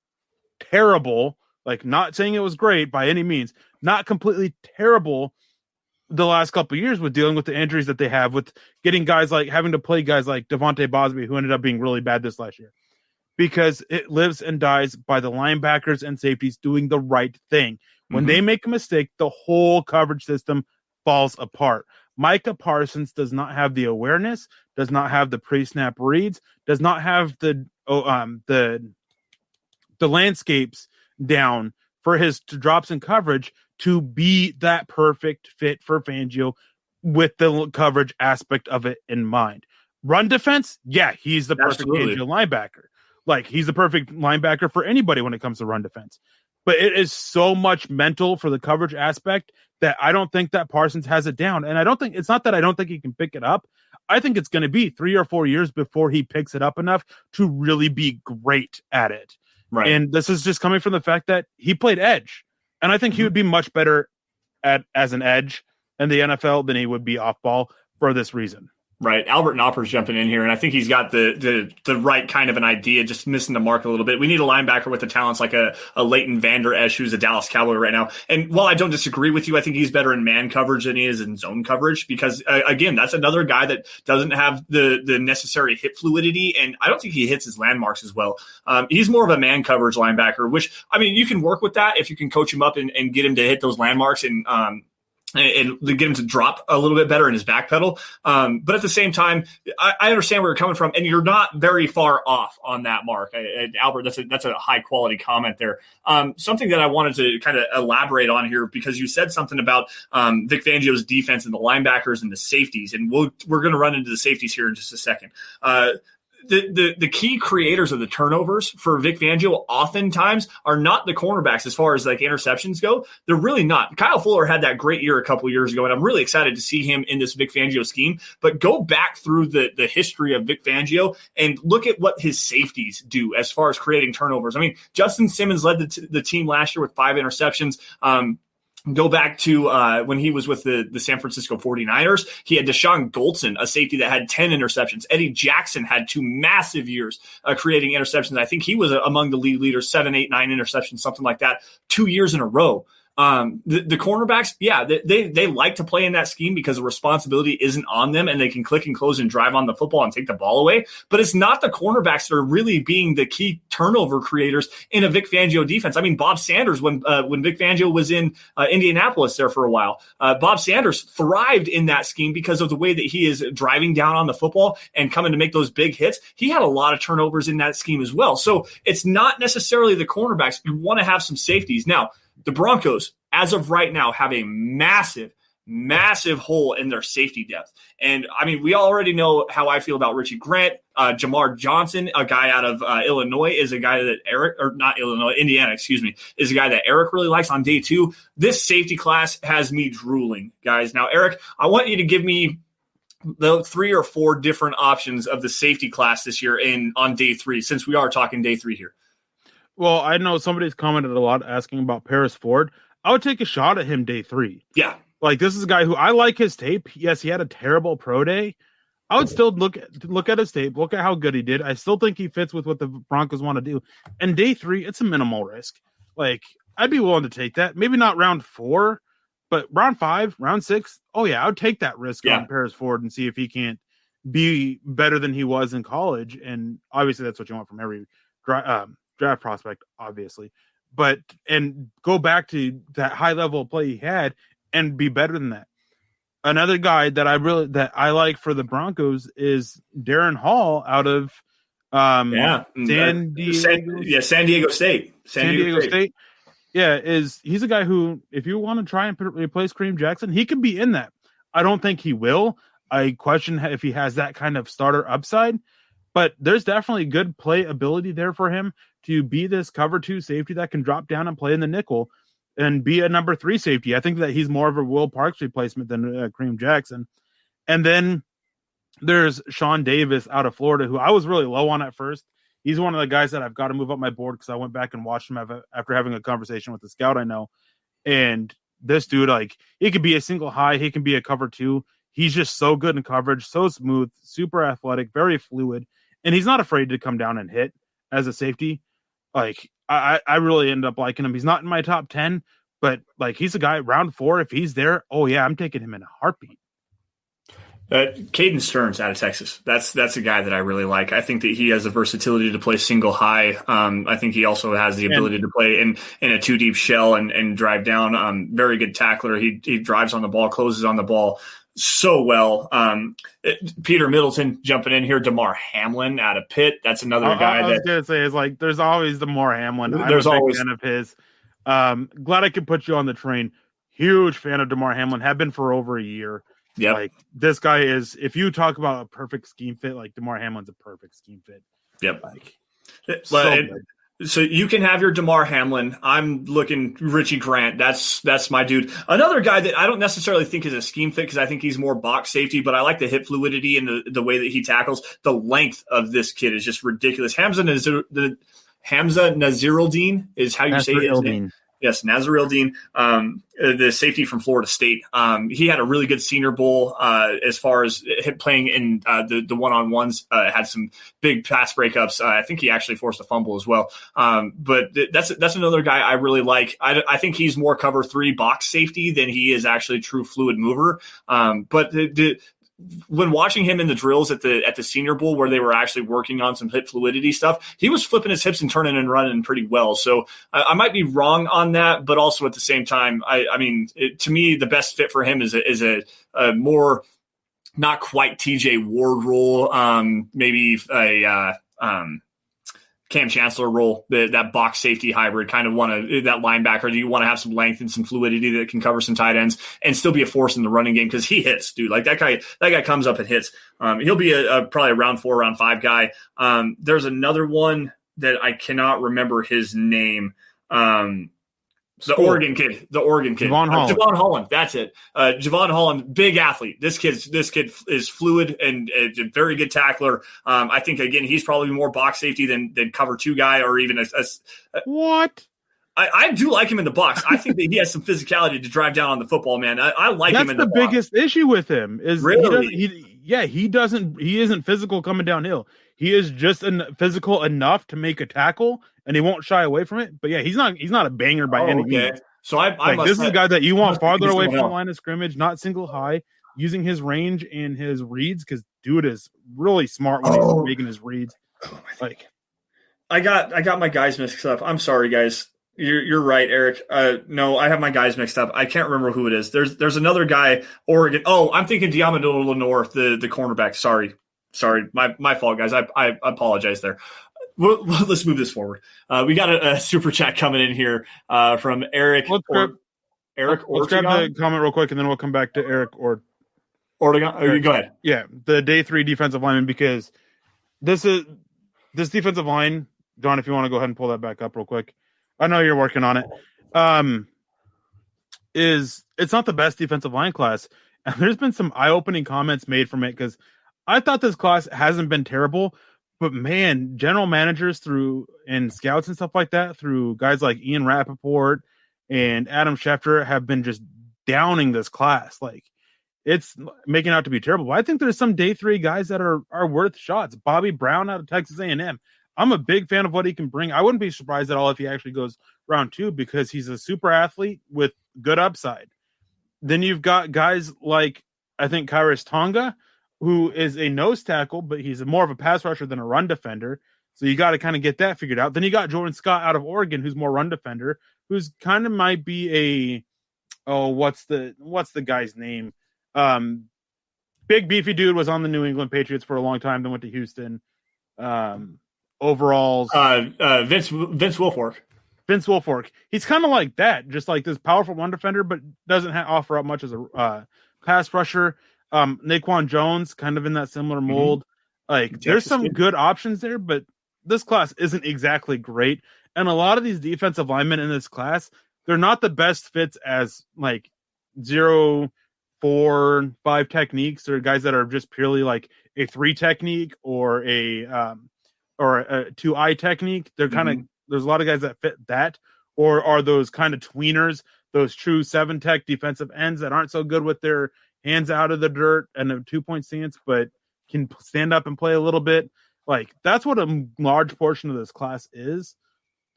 terrible, like not saying it was great by any means, not completely terrible the last couple of years with dealing with the injuries that they have, with getting guys like having to play guys like Devontae Bosby, who ended up being really bad this last year, because it lives and dies by the linebackers and safeties doing the right thing. When they make a mistake, the whole coverage system falls apart. Micah Parsons does not have the awareness, does not have the pre-snap reads, does not have the landscapes down for his drops in coverage to be that perfect fit for Fangio with the coverage aspect of it in mind. Run defense, yeah, he's the perfect Fangio linebacker. Like, he's the perfect linebacker for anybody when it comes to run defense. But it is so much mental for the coverage aspect that I don't think that Parsons has it down. And it's not that I don't think he can pick it up. I think it's going to be 3 or 4 years before he picks it up enough to really be great at it. Right. And this is just coming from the fact that he played edge. And I think he would be much better as an edge in the NFL than he would be off ball for this reason. Right. Albert Knopper's jumping in here, and I think he's got the right kind of an idea, just missing the mark a little bit. We need a linebacker with the talents like a Leighton Vander Esch, who's a Dallas Cowboy right now. And while I don't disagree with you, I think he's better in man coverage than he is in zone coverage because, again, that's another guy that doesn't have the necessary hip fluidity, and I don't think he hits his landmarks as well. He's more of a man coverage linebacker, which, I mean, you can work with that if you can coach him up and get him to hit those landmarks and get him to drop a little bit better in his back pedal. But at the same time, I understand where you're coming from, and you're not very far off on that mark. Albert, that's a high quality comment there. Something that I wanted to kind of elaborate on here, because you said something about Vic Fangio's defense and the linebackers and the safeties, and we're going to run into the safeties here in just a second. The key creators of the turnovers for Vic Fangio oftentimes are not the cornerbacks as far as like interceptions go. They're really not. Kyle Fuller had that great year a couple years ago, and I'm really excited to see him in this Vic Fangio scheme. But go back through the history of Vic Fangio and look at what his safeties do as far as creating turnovers. I mean, Justin Simmons led the team last year with 5 interceptions. Go back to when he was with the San Francisco 49ers. He had Deshaun Goldson, a safety that had 10 interceptions. Eddie Jackson had 2 massive years creating interceptions. I think he was among the lead leaders, 7, 8, 9 interceptions, something like that, 2 years in a row. The cornerbacks, yeah, they like to play in that scheme because the responsibility isn't on them and they can click and close and drive on the football and take the ball away. But it's not the cornerbacks that are really being the key turnover creators in a Vic Fangio defense. I mean, Bob Sanders, when Vic Fangio was in Indianapolis there for a while, Bob Sanders thrived in that scheme because of the way that he is driving down on the football and coming to make those big hits. He had a lot of turnovers in that scheme as well. So it's not necessarily the cornerbacks. You want to have some safeties. Now, the Broncos, as of right now, have a massive hole in their safety depth. And, I mean, we already know how I feel about Richie Grant. Jamar Johnson, a guy out of Illinois, is a guy that Indiana, is a guy that Erick really likes on day 2. This safety class has me drooling, guys. Now, Erick, I want you to give me the 3 or 4 different options of the safety class this year on day 3, since we are talking day 3 here. Well, I know somebody's commented a lot asking about Paris Ford. I would take a shot at him day 3. Yeah. Like, this is a guy who I like his tape. Yes, he had a terrible pro day. I would still look at his tape, look at how good he did. I still think he fits with what the Broncos want to do. And day 3, it's a minimal risk. Like, I'd be willing to take that. Maybe not round 4, but round 5, round 6. Oh, yeah, I would take that risk on Paris Ford and see if he can't be better than he was in college. And obviously that's what you want from every draft prospect, obviously, and go back to that high level of play he had and be better than that. Another guy that I like for the Broncos is Darren Hall out of San Diego State. Yeah, he's a guy who, if you want to try and replace Kareem Jackson, he could be in that. I don't think he will. I question if he has that kind of starter upside, but there's definitely good play ability there for him to be this cover 2 safety that can drop down and play in the nickel and be a number 3 safety. I think that he's more of a Will Parks replacement than Kareem Jackson. And then there's Sean Davis out of Florida, who I was really low on at first. He's one of the guys that I've got to move up my board because I went back and watched him after having a conversation with the scout I know. And this dude, like, he could be a single high. He can be a cover 2. He's just so good in coverage, so smooth, super athletic, very fluid. And he's not afraid to come down and hit as a safety. Like, I really end up liking him. He's not in my top 10, but like, he's a guy round 4. If he's there, oh yeah, I'm taking him in a heartbeat. Caden Stearns out of Texas. That's a guy that I really like. I think that he has the versatility to play single high. I think he also has the ability to play in a 2 deep shell and drive down. Very good tackler. He drives on the ball, closes on the ball so well. Peter Middleton jumping in here. DeMar Hamlin out of Pitt. That's another guy I was going to say, is like, there's always DeMar Hamlin. I'm a big fan of his. Glad I could put you on the train. Huge fan of DeMar Hamlin. Have been for over a year. Yeah, like, this guy is, if you talk about a perfect scheme fit, like, DeMar Hamlin's a perfect scheme fit. Yep. Like, so you can have your DeMar Hamlin. I'm looking Richie Grant. That's my dude. Another guy that I don't necessarily think is a scheme fit because I think he's more box safety, but I like the hip fluidity and the way that he tackles. The length of this kid is just ridiculous. Hamza Naziruddin is how you say his name. Yes, Naziruddin, the safety from Florida State. He had a really good Senior Bowl as far as playing in the one-on-ones. Had some big pass breakups. I think he actually forced a fumble as well. But that's another guy I really like. I think he's more cover 3 box safety than he is actually true fluid mover. But when watching him in the drills at the Senior Bowl where they were actually working on some hip fluidity stuff, he was flipping his hips and turning and running pretty well. So I might be wrong on that, but also at the same time, I mean, to me, the best fit for him is a more not quite TJ Ward role, maybe a Cam Chancellor role, that box safety hybrid, kind of that linebacker. Do you want to have some length and some fluidity that can cover some tight ends and still be a force in the running game? Because he hits, dude. Like that guy comes up and hits. He'll be probably a round 4, round 5 guy. There's another one that I cannot remember his name. The Oregon kid. Javon Holland. Javon Holland. That's it. Javon Holland, big athlete. This kid is fluid and a very good tackler. I think, again, he's probably more box safety than cover 2 guy or even what? I do like him in the box. I think that he has some physicality to drive down on the football, man. I like him in the box. That's the biggest issue with him is really? he isn't physical coming downhill. He is just physical enough to make a tackle, and he won't shy away from it. But yeah, he's not a banger by any means. So this is a guy that you want farther away from the line of scrimmage, not single high, using his range and his reads, because dude is really smart when he's making his reads. Like, I got my guys mixed up. I'm sorry, guys. You're right, Eric. No, I have my guys mixed up. I can't remember who it is. There's another guy, Oregon. Oh, I'm thinking Diamondolo Lenore, the cornerback. Sorry, my fault, guys. I apologize there. Let's move this forward. We got a super chat coming in here from Eric. Let's grab the comment real quick, and then we'll come back to Eric or Oregon. Go ahead. Yeah, the day 3 defensive lineman, because this defensive line, John, if you want to go ahead and pull that back up real quick. I know you're working on it. It's not the best defensive line class, and there's been some eye-opening comments made from it, because I thought this class hasn't been terrible, but man, general managers and scouts and stuff like that, through guys like Ian Rappaport and Adam Schefter, have been just downing this class. Like, it's making out to be terrible. But I think there's some day 3 guys that are worth shots. Bobby Brown out of Texas A&M. I'm a big fan of what he can bring. I wouldn't be surprised at all if he actually goes round 2, because he's a super athlete with good upside. Then you've got guys like, I think, Kairos Tonga, who is a nose tackle, but he's more of a pass rusher than a run defender. So you got to kind of get that figured out. Then you got Jordan Scott out of Oregon, who's more run defender, who's kind of might be what's the guy's name? Big beefy dude, was on the New England Patriots for a long time, then went to Houston. Overalls. Vince Wilfork. Vince Wilfork. He's kind of like that, just like this powerful run defender, but doesn't offer up much as a pass rusher. Naquan Jones, kind of in that similar mold. Like, there's some good options there, but this class isn't exactly great. And a lot of these defensive linemen in this class, they're not the best fits as like 0, 4, 5 techniques, or guys that are just purely like a 3 technique or a or a 2-eye technique. They're kind of there's a lot of guys that fit that, or are those kind of tweeners, those true 7-tech defensive ends that aren't so good with their hands out of the dirt and a 2-point stance, but can stand up and play a little bit. Like, that's what a large portion of this class is.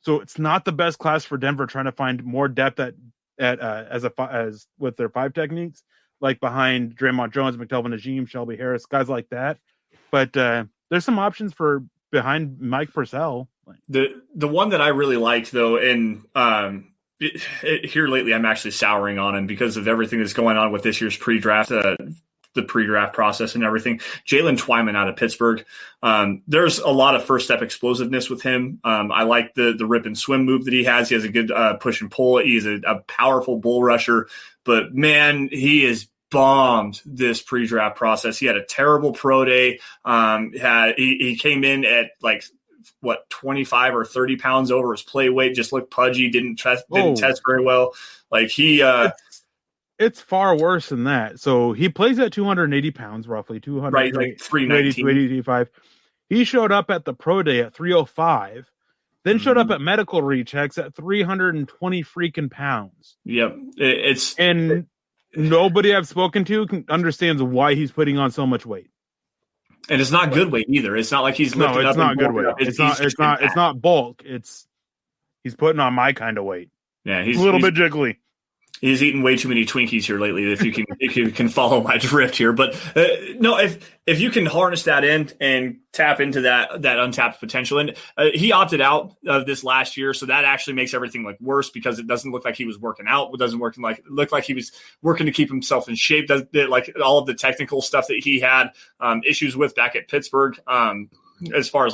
So it's not the best class for Denver trying to find more depth as with their 5 techniques, like behind Draymond Jones, McDelvin Najim, Shelby Harris, guys like that. But there's some options for behind Mike Purcell. The one that I really like, though, and here lately I'm actually souring on him because of everything that's going on with this year's pre-draft, the pre-draft process and everything. Jalen Twyman out of Pittsburgh. There's a lot of first step explosiveness with him. I like the rip and swim move that he has. He has a good push and pull. He's a powerful bull rusher, but man, he is bombed this pre-draft process. He had a terrible pro day. He came in at 25 or 30 pounds over his play weight, just looked pudgy, didn't test very well. Like it's far worse than that. So he plays at 280 pounds, roughly 200, right, like 390, 285. He showed up at the pro day at 305, then showed up at medical rechecks at 320 freaking pounds. Yep. Nobody I've spoken to understands why he's putting on so much weight. And it's not good weight either. It's not like he's lifting up. It's not good weight. It's not bulk. He's putting on my kind of weight. Yeah, he's a little bit jiggly. He's eaten way too many Twinkies here lately. If you can follow my drift here, but no, if you can harness that in and tap into that untapped potential, and he opted out of this last year, so that actually makes everything worse because it doesn't look like he was working out. It doesn't look like he was working to keep himself in shape. Like all of the technical stuff that he had issues with back at Pittsburgh. As far as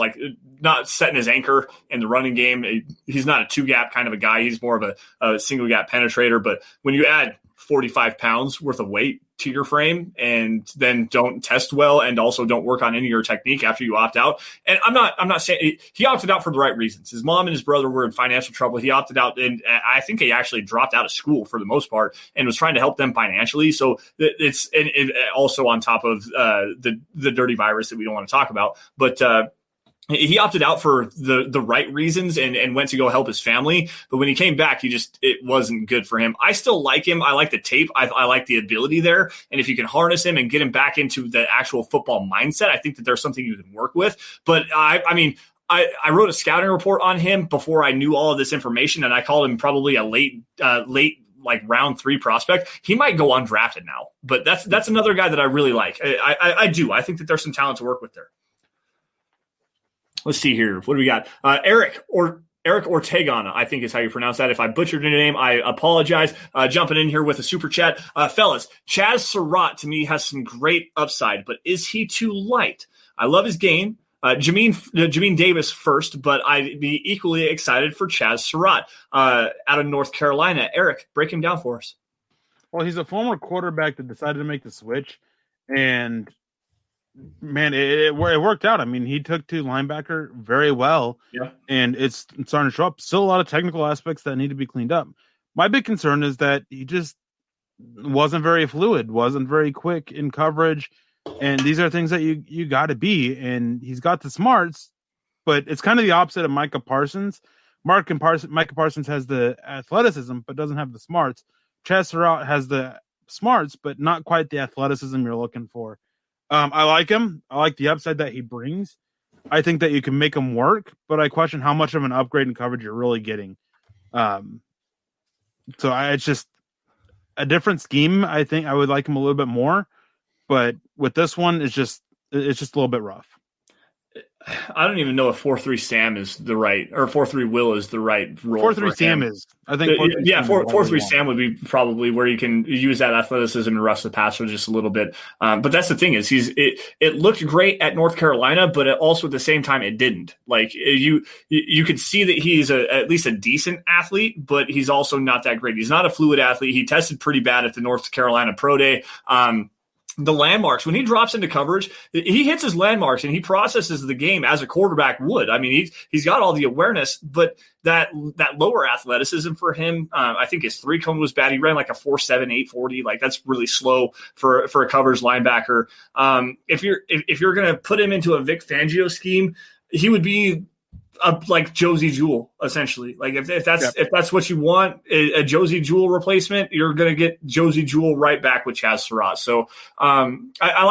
not setting his anchor in the running game, he's not a 2-gap kind of a guy. He's more of a single gap penetrator. But when you add 45 pounds worth of weight to your frame and then don't test well and also don't work on any of your technique after you opt out. And I'm not saying he opted out for the right reasons. His mom and his brother were in financial trouble. He opted out, and I think he actually dropped out of school for the most part and was trying to help them financially. So it's also on top of the dirty virus that we don't want to talk about. But he opted out for the right reasons and went to go help his family. But when he came back, it wasn't good for him. I still like him. I like the tape. I like the ability there. And if you can harness him and get him back into the actual football mindset, I think that there's something you can work with. But I wrote a scouting report on him before I knew all of this information, and I called him probably a late round 3 prospect. He might go undrafted now, but that's another guy that I really like. I do. I think that there's some talent to work with there. Let's see here. What do we got? Erick Ortegon, I think is how you pronounce that. If I butchered your name, I apologize. Jumping in here with a super chat. Fellas, Chaz Sarot to me has some great upside, but is he too light? I love his game. Jameen Davis first, but I'd be equally excited for Chaz Sarot out of North Carolina. Erick, break him down for us. Well, he's a former quarterback that decided to make the switch, and man, it worked out. I mean, he took to linebacker very well, and it's starting to show up. Still a lot of technical aspects that need to be cleaned up. My big concern is that he just wasn't very fluid, wasn't very quick in coverage, and these are things that you got to be. And he's got the smarts, but it's kind of the opposite of Micah Parsons. Micah Parsons has the athleticism, but doesn't have the smarts. Chaz Sarot has the smarts, but not quite the athleticism you're looking for. I like him. I like the upside that he brings. I think that you can make him work, but I question how much of an upgrade in coverage you're really getting. It's just a different scheme. I think I would like him a little bit more, but with this one, it's just a little bit rough. I don't even know if 4-3 Sam is the right, or 4-3 Will is the right role. 4-3 Sam is. I think 4-3 Sam would be probably where you can use that athleticism and rush the passer just a little bit. But that's the thing is it looked great at North Carolina, but it also at the same time it didn't. Like you could see that he's at least a decent athlete, but he's also not that great. He's not a fluid athlete. He tested pretty bad at the North Carolina Pro Day. The landmarks, when he drops into coverage, he hits his landmarks and he processes the game as a quarterback would. I mean, he's got all the awareness, but that lower athleticism for him, I think his 3-cone was bad. He ran like a 4.7, 840. Like that's really slow for a coverage linebacker. If you're going to put him into a Vic Fangio scheme, he would be like Josie Jewell, essentially. Like if that's what you want, a Josie Jewell replacement, you're going to get Josie Jewell right back with Chaz Sarot. So I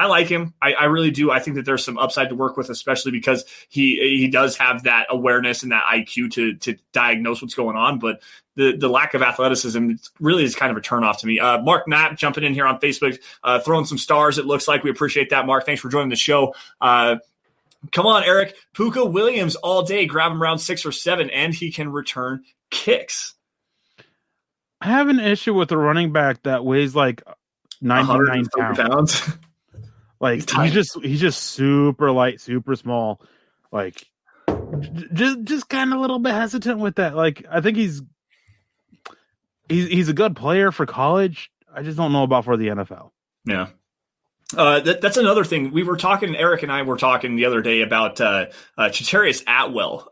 like him. I really do. I think that there's some upside to work with, especially because he does have that awareness and that IQ to diagnose what's going on. But the lack of athleticism really is kind of a turnoff to me. Mark Knapp jumping in here on Facebook, throwing some stars. It looks like we appreciate that, Mark. Thanks for joining the show. Come on, Eric. Puka Williams all day. Grab him around 6 or 7, and he can return kicks. I have an issue with a running back that weighs like 99 pounds. Like he's just super light, super small. Like just kind of a little bit hesitant with that. Like I think he's a good player for college. I just don't know about for the NFL. Yeah. That's another thing. Eric and I were talking the other day about Chatarius Atwell,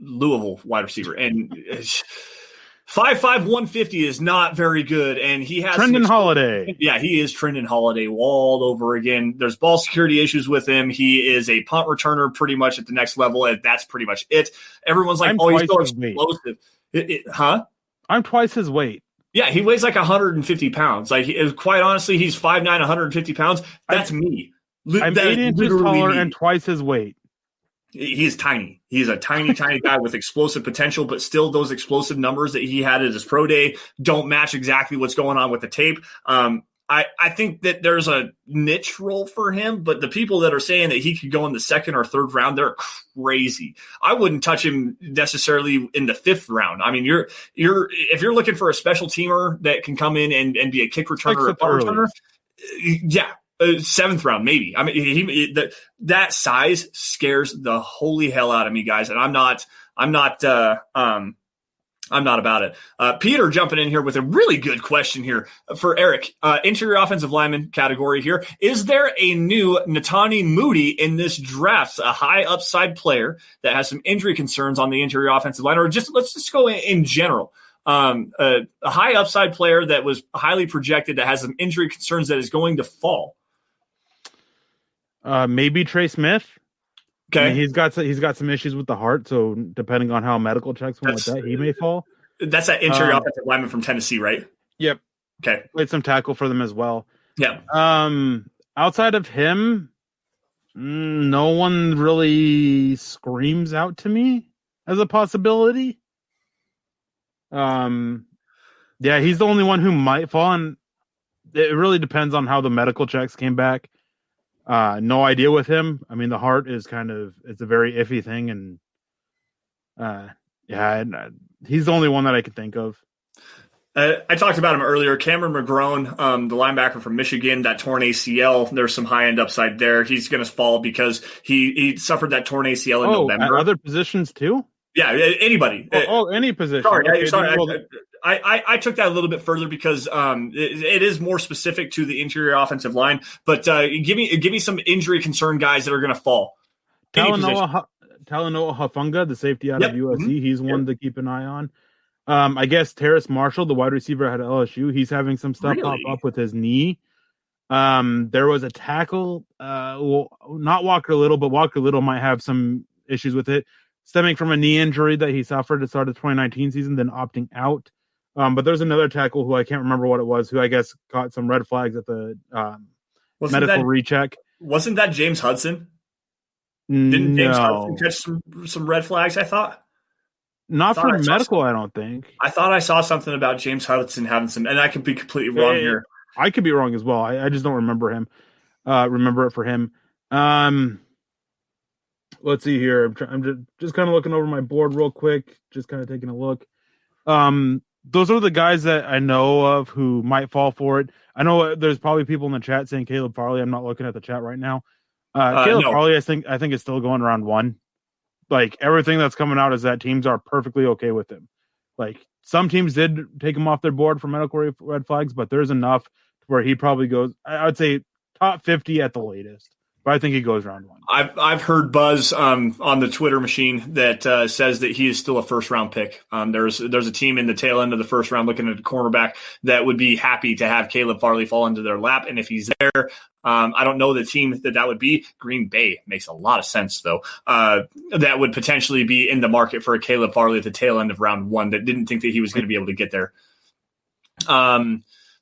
Louisville wide receiver, and 5'5", 150 is not very good. And he has Trendon Holiday. Yeah, he is Trendon Holiday all over again. There's ball security issues with him. He is a punt returner pretty much at the next level, and that's pretty much it. Everyone's like, he's so explosive. I'm twice his weight. Yeah, he weighs like 150 pounds. Like, quite honestly, he's 5'9", 150 pounds. That's me. I'm 8 inches taller and twice his weight. He's tiny. He's a tiny, tiny guy with explosive potential, but still those explosive numbers that he had at his pro day don't match exactly what's going on with the tape. I think that there's a niche role for him, but the people that are saying that he could go in the 2nd or 3rd round, they're crazy. I wouldn't touch him necessarily in the 5th round. I mean, if you're looking for a special teamer that can come in and be a kick returner or a punt returner, yeah, 7th round maybe. I mean, that size scares the holy hell out of me, guys, and I'm not about it. Peter jumping in here with a really good question here for Eric. Interior offensive lineman category here. Is there a new Natani Moody in this draft? A high upside player that has some injury concerns on the interior offensive line, or let's just go in general. A high upside player that was highly projected that has some injury concerns that is going to fall. Maybe Trey Smith. Okay, I mean, he's got some issues with the heart, so depending on how medical checks went with that, he may fall. That's that interior offensive lineman from Tennessee, right? Yep. Okay. Played some tackle for them as well. Yeah. Outside of him, no one really screams out to me as a possibility. Yeah, he's the only one who might fall, and it really depends on how the medical checks came back. No idea with him. I mean, the heart is it's a very iffy thing, and he's the only one that I could think of. I talked about him earlier. Cameron Mcgrone, the linebacker from Michigan, that torn ACL. There's some high end upside there. He's going to fall because he suffered that torn ACL in November. Other positions too? Yeah, anybody. Any position. Sorry. I took that a little bit further because it is more specific to the interior offensive line. But give me some injury concern guys that are going to fall. Talanoa Hufanga, the safety out of USC, he's one to keep an eye on. I guess Terrace Marshall, the wide receiver at LSU, he's having some stuff pop up with his knee. There was a tackle, not Walker Little, but Walker Little might have some issues with it, stemming from a knee injury that he suffered at the start of the 2019 season, then opting out. But there's another tackle who I can't remember what it was, who I guess caught some red flags at the medical recheck. Wasn't that James Hudson? Didn't James Hudson catch some red flags, I thought? Not for medical, I don't think. I thought I saw something about James Hudson having some, and I could be completely wrong here. I could be wrong as well. I just don't remember him. Remember it for him. Let's see here. I'm just kind of looking over my board real quick, just kind of taking a look. Those are the guys that I know of who might fall for it. I know there's probably people in the chat saying Caleb Farley. I'm not looking at the chat right now. Caleb Farley, I think is still going round 1. Like, everything that's coming out is that teams are perfectly okay with him. Like, some teams did take him off their board for medical red flags, but there's enough where he probably goes, I would say, top 50 at the latest. but I think he goes round 1. I've heard buzz on the Twitter machine that says that he is still a first round pick. There's a team in the tail end of the first round looking at a cornerback that would be happy to have Caleb Farley fall into their lap. And if he's there, I don't know the team that would be. Green Bay makes a lot of sense, though. That would potentially be in the market for a Caleb Farley at the tail end of round 1 that didn't think that he was going to be able to get there.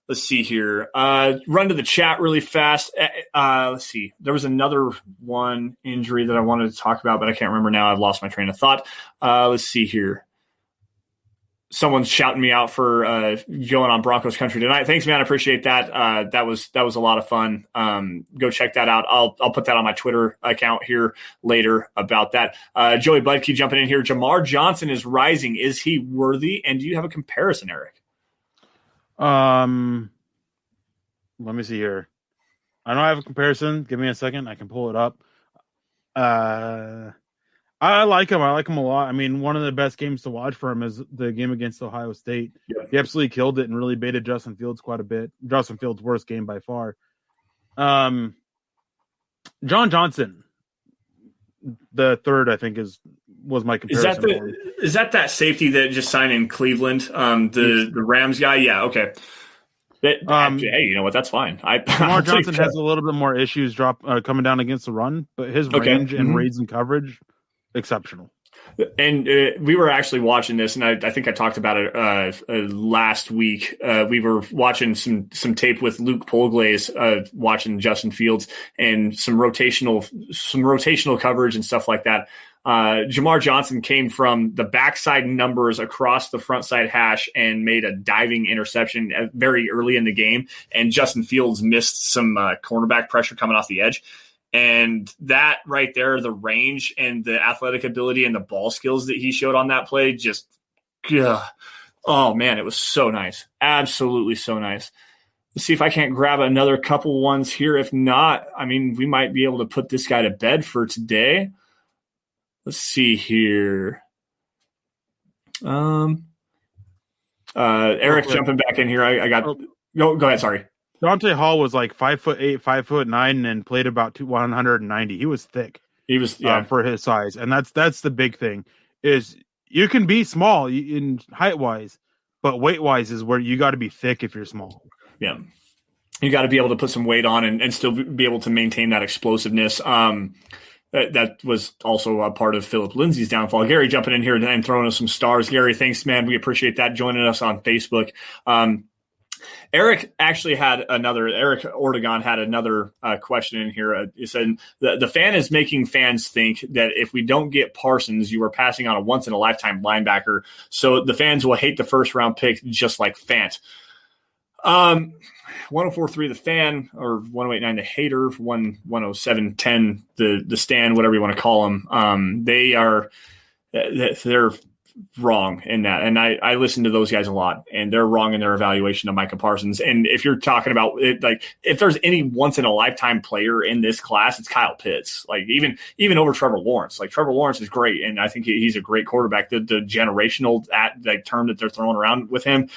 Let's see here. Run to the chat really fast. Let's see. There was another one injury that I wanted to talk about, but I can't remember now. I've lost my train of thought. Let's see here. Someone's shouting me out for going on Broncos country tonight. Thanks, man. I appreciate that. That was a lot of fun. Go check that out. I'll put that on my Twitter account here later about that. Joey Budke jumping in here. Jamar Johnson is rising. Is he worthy? And do you have a comparison, Eric? Let me see here. I don't have a comparison. Give me a second. I can pull it up. I like him. I like him a lot. I mean, one of the best games to watch for him is the game against Ohio State. Yeah. He absolutely killed it and really baited Justin Fields quite a bit. Justin Fields' worst game by far. John Johnson, the third, I think, was my comparison. Is that safety that just signed in Cleveland? The Rams guy? Yeah, okay. Hey, you know what? That's fine. Jamar Johnson has a little bit more issues coming down against the run, but his range and reads and coverage, exceptional. And we were actually watching this, and I think I talked about it last week. We were watching some tape with Luke Polglaze, watching Justin Fields and some rotational coverage and stuff like that. Jamar Johnson came from the backside numbers across the front side hash and made a diving interception very early in the game. And Justin Fields missed some cornerback pressure coming off the edge. And that right there, the range and the athletic ability and the ball skills that he showed on that play, oh man, it was so nice. Absolutely so nice. Let's see if I can't grab another couple ones here. If not, I mean, we might be able to put this guy to bed for today. Let's see here. Eric jumping back in here. I got go ahead. Sorry. Dante Hall was like 5'8", 5'9", and played about 190. He was thick. He was for his size, and that's the big thing. Is you can be small in height wise, but weight wise is where you got to be thick if you're small. Yeah, you got to be able to put some weight on and still be able to maintain that explosiveness. That was also a part of Philip Lindsay's downfall. Gary jumping in here and throwing us some stars. Gary, thanks, man. We appreciate that. Joining us on Facebook. Eric actually had Eric Ortegon had another question in here. He said, the fan is making fans think that if we don't get Parsons, you are passing on a once-in-a-lifetime linebacker. So the fans will hate the first-round pick just like Fant. 104.3 the fan, or 108.9 the hater, 107.10 the stand, whatever you want to call them. They're wrong in that, and I listen to those guys a lot, and they're wrong in their evaluation of Micah Parsons. And if you're talking about it, like if there's any once in a lifetime player in this class, it's Kyle Pitts. Like even over Trevor Lawrence. Like Trevor Lawrence is great, and I think he's a great quarterback. The generational term that they're throwing around with him.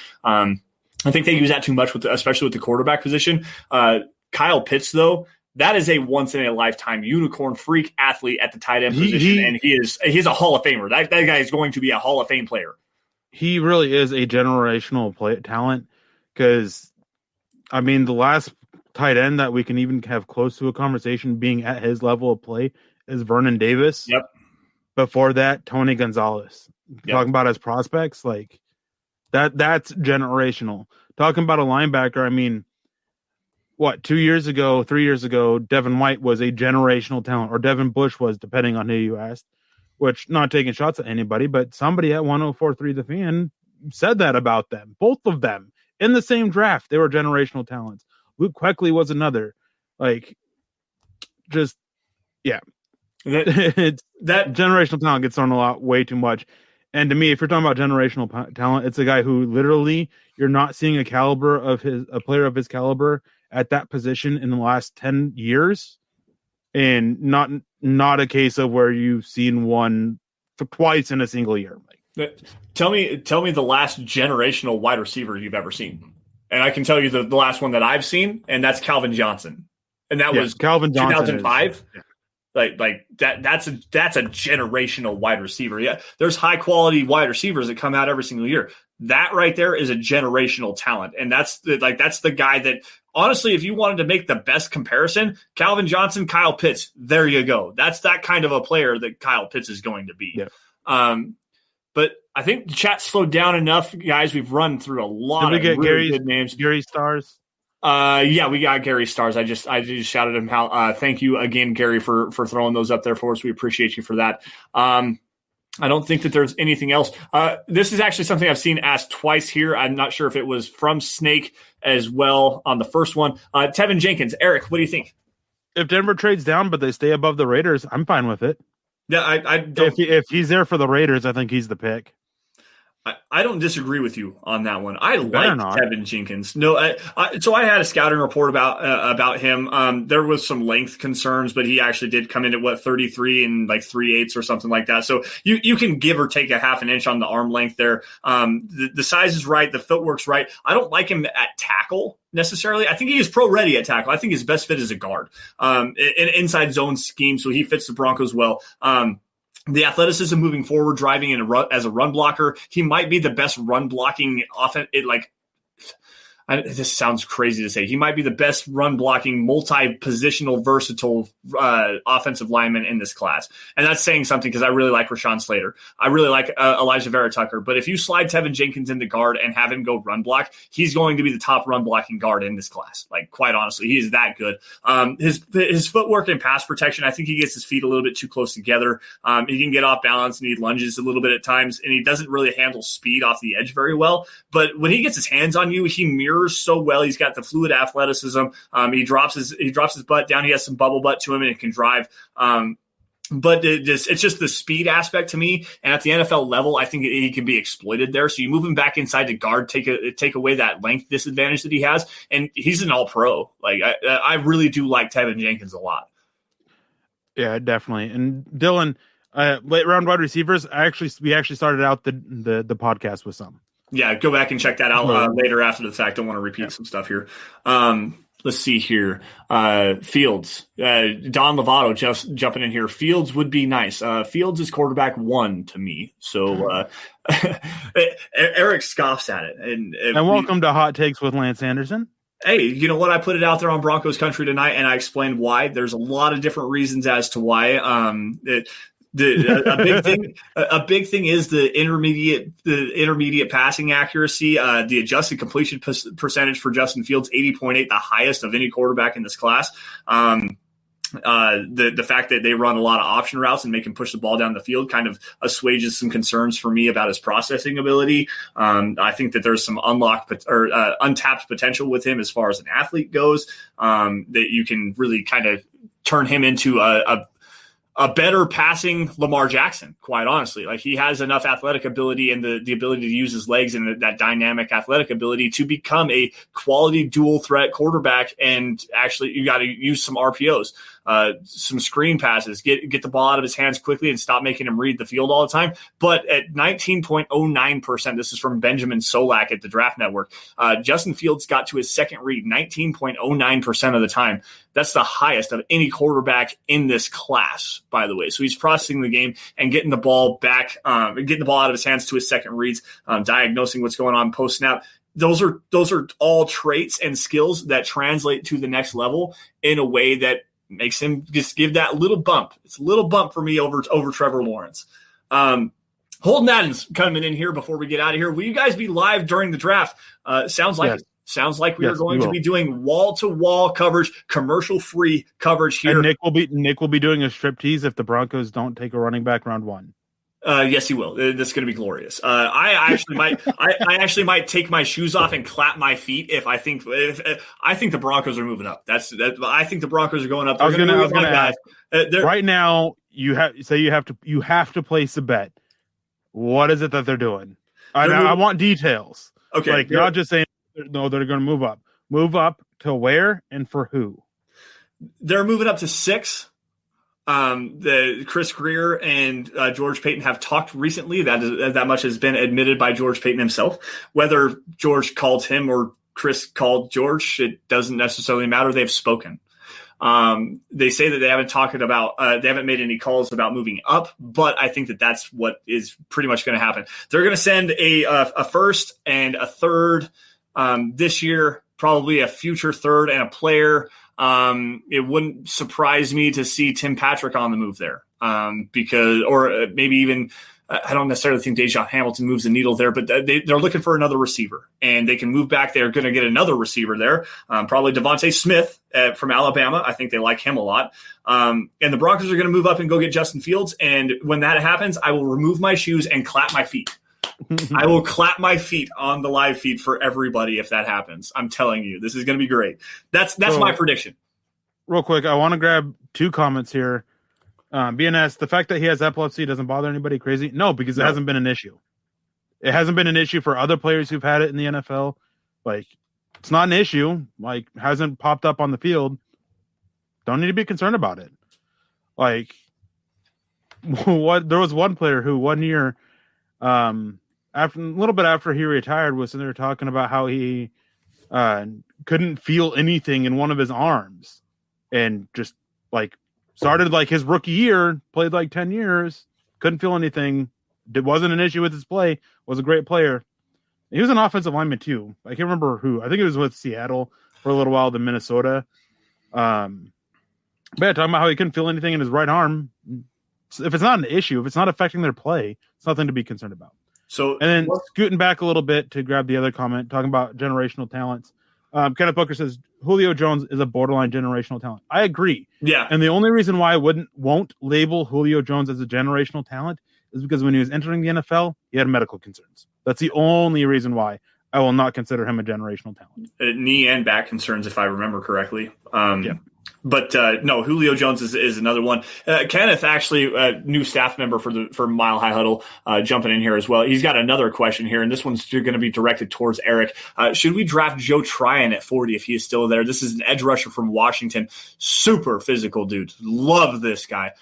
I think they use that too much, especially with the quarterback position. Kyle Pitts, though, that is a once-in-a-lifetime unicorn freak athlete at the tight end position, and he's a Hall of Famer. That guy is going to be a Hall of Fame player. He really is a generational talent because, I mean, the last tight end that we can even have close to a conversation being at his level of play is Vernon Davis. Yep. Before that, Tony Gonzalez. Yep. Talking about his prospects, like that's generational. Talking about a linebacker, I mean, 3 years ago, Devin White was a generational talent, or Devin Bush was, depending on who you asked, which not taking shots at anybody, but somebody at 104.3 The Fan said that about them. Both of them in the same draft, they were generational talents. Luke Kuechly was another. Like, just, yeah. That generational talent gets thrown way too much. And to me, if you're talking about generational talent, it's a guy who literally you're not seeing a player of his caliber at that position in the last 10 years, and not a case of where you've seen one twice in a single year. Tell me the last generational wide receiver you've ever seen. And I can tell you the last one that I've seen, and that's Calvin Johnson. And that was Calvin Johnson 2005. Like that's a generational wide receiver. Yeah, there's high quality wide receivers that come out every single year. That right there is a generational talent, and that's the guy that, honestly, if you wanted to make the best comparison, Calvin Johnson, Kyle Pitts, there you go. That's that kind of a player that Kyle Pitts is going to be. Yeah. But I think the chat slowed down enough, guys. We've run through a lot of really good names. Gary Stars. Yeah, we got Gary Stars. I just shouted him out. Thank you again, Gary, for throwing those up there for us. We appreciate you for that. I don't think that there's anything else. This is actually something I've seen asked twice here. I'm not sure if it was from Snake as well on the first one. Tevin Jenkins, Eric, what do you think? If Denver trades down but they stay above the Raiders, I'm fine with it. Yeah, I don't. If he's there for the Raiders, I think he's the pick. I don't disagree with you on that one. I like Tevin Jenkins. No, so I had a scouting report about him. There was some length concerns, but he actually did come in at 33 and like 3/8 or something like that. So you can give or take a half an inch on the arm length there. The size is right. The footwork's right. I don't like him at tackle necessarily. I think he is pro ready at tackle. I think his best fit is a guard, an inside zone scheme. So he fits the Broncos well. The athleticism moving forward, driving as a run blocker, he might be the best run blocking offense. This sounds crazy to say. He might be the best run blocking, multi-positional, versatile offensive lineman in this class. And that's saying something because I really like Rashawn Slater. I really like Elijah Vera Tucker. But if you slide Tevin Jenkins into guard and have him go run block, he's going to be the top run blocking guard in this class. Like, quite honestly, he is that good. His footwork and pass protection, I think he gets his feet a little bit too close together. He can get off balance and he lunges a little bit at times, and he doesn't really handle speed off the edge very well. But when he gets his hands on you, he mirrors so well. He's got the fluid athleticism. He drops his butt down. He has some bubble butt to him, and it can drive. But it's just the speed aspect to me. And at the NFL level, I think he can be exploited there. So you move him back inside to guard, take away that length disadvantage that he has, and he's an all-pro. Like I really do like Tevin Jenkins a lot. Yeah, definitely. And Dylan, late round wide receivers. We actually started out the podcast with some. Yeah, go back and check that out later after the fact. Don't want to repeat some stuff here. Let's see here. Fields. Don Lovato just jumping in here. Fields would be nice. Fields is quarterback 1 to me. So Eric scoffs at it. And welcome to Hot Takes with Lance Sanderson. Hey, you know what? I put it out there on Broncos Country tonight, and I explained why. There's a lot of different reasons as to why. A big thing is the intermediate passing accuracy, the adjusted completion percentage for Justin Fields, 80.8, the highest of any quarterback in this class. The fact that they run a lot of option routes and make him push the ball down the field kind of assuages some concerns for me about his processing ability. I think that there's some untapped potential with him as far as an athlete goes, that you can really kind of turn him into a better passing Lamar Jackson, quite honestly. Like, he has enough athletic ability and the ability to use his legs and that dynamic athletic ability to become a quality dual threat quarterback. And actually, you got to use some RPOs, some screen passes, get the ball out of his hands quickly and stop making him read the field all the time. But at 19.09%, this is from Benjamin Solak at the Draft Network, Justin Fields got to his second read 19.09% of the time. That's the highest of any quarterback in this class, by the way. So he's processing the game and getting the ball back, getting the ball out of his hands to his second reads, diagnosing what's going on post snap. Those are all traits and skills that translate to the next level in a way that makes him just give that little bump. It's a little bump for me over Trevor Lawrence. Holden Adams coming in here before we get out of here. Will you guys be live during the draft? Sounds like yes. Sounds like we are going to be doing wall-to-wall coverage, commercial-free coverage here. And Nick will be doing a striptease if the Broncos don't take a running back round 1. Yes, he will. That's going to be glorious. I actually might take my shoes off and clap my feet if I think the Broncos are moving up. I think the Broncos are going up. I was going to ask. Right now, you have to place a bet. What is it that they're doing? I want details. Okay, not just saying. No, they're going to move up. Move up to where and for who? They're moving up to 6. The Chris Greer and George Payton have talked recently. That much has been admitted by George Payton himself. Whether George called him or Chris called George, it doesn't necessarily matter. They've spoken. They say that they haven't made any calls about moving up, but I think that that's what is pretty much going to happen. They're going to send a first and a third this year, probably a future third and a player. It wouldn't surprise me to see Tim Patrick on the move there, or maybe even. I don't necessarily think Dejon Hamilton moves the needle there, but they're looking for another receiver, and they can move back. They're going to get another receiver there, probably Devontae Smith from Alabama. I think they like him a lot. And the Broncos are going to move up and go get Justin Fields. And when that happens, I will remove my shoes and clap my feet. I will clap my feet on the live feed for everybody if that happens. I'm telling you, this is going to be great. That's my prediction. Real quick, I want to grab 2 comments here. BNS, the fact that he has epilepsy doesn't bother anybody crazy? No, because it hasn't been an issue. It hasn't been an issue for other players who've had it in the NFL. Like, it's not an issue. Like, hasn't popped up on the field. Don't need to be concerned about it. Like, there was one player who 1 year, a little bit after he retired, was in there talking about how he couldn't feel anything in one of his arms, and just like. Started like his rookie year, played like 10 years, couldn't feel anything. It wasn't an issue with his play, was a great player. He was an offensive lineman too. I can't remember who. I think it was with Seattle for a little while, then Minnesota. But yeah, talking about how he couldn't feel anything in his right arm. If it's not an issue, if it's not affecting their play, it's nothing to be concerned about. So, and then scooting back a little bit to grab the other comment, talking about generational talents. Kenneth Booker says Julio Jones is a borderline generational talent. I agree. Yeah. And the only reason why I won't label Julio Jones as a generational talent is because when he was entering the NFL, he had medical concerns. That's the only reason why I will not consider him a generational talent. Knee and back concerns, if I remember correctly. Yeah. But no, Julio Jones is another one. Kenneth, actually, a new staff member for Mile High Huddle, jumping in here as well. He's got another question here, and this one's going to be directed towards Eric. Should we draft Joe Tryon at 40 if he is still there? This is an edge rusher from Washington. Super physical dude. Love this guy.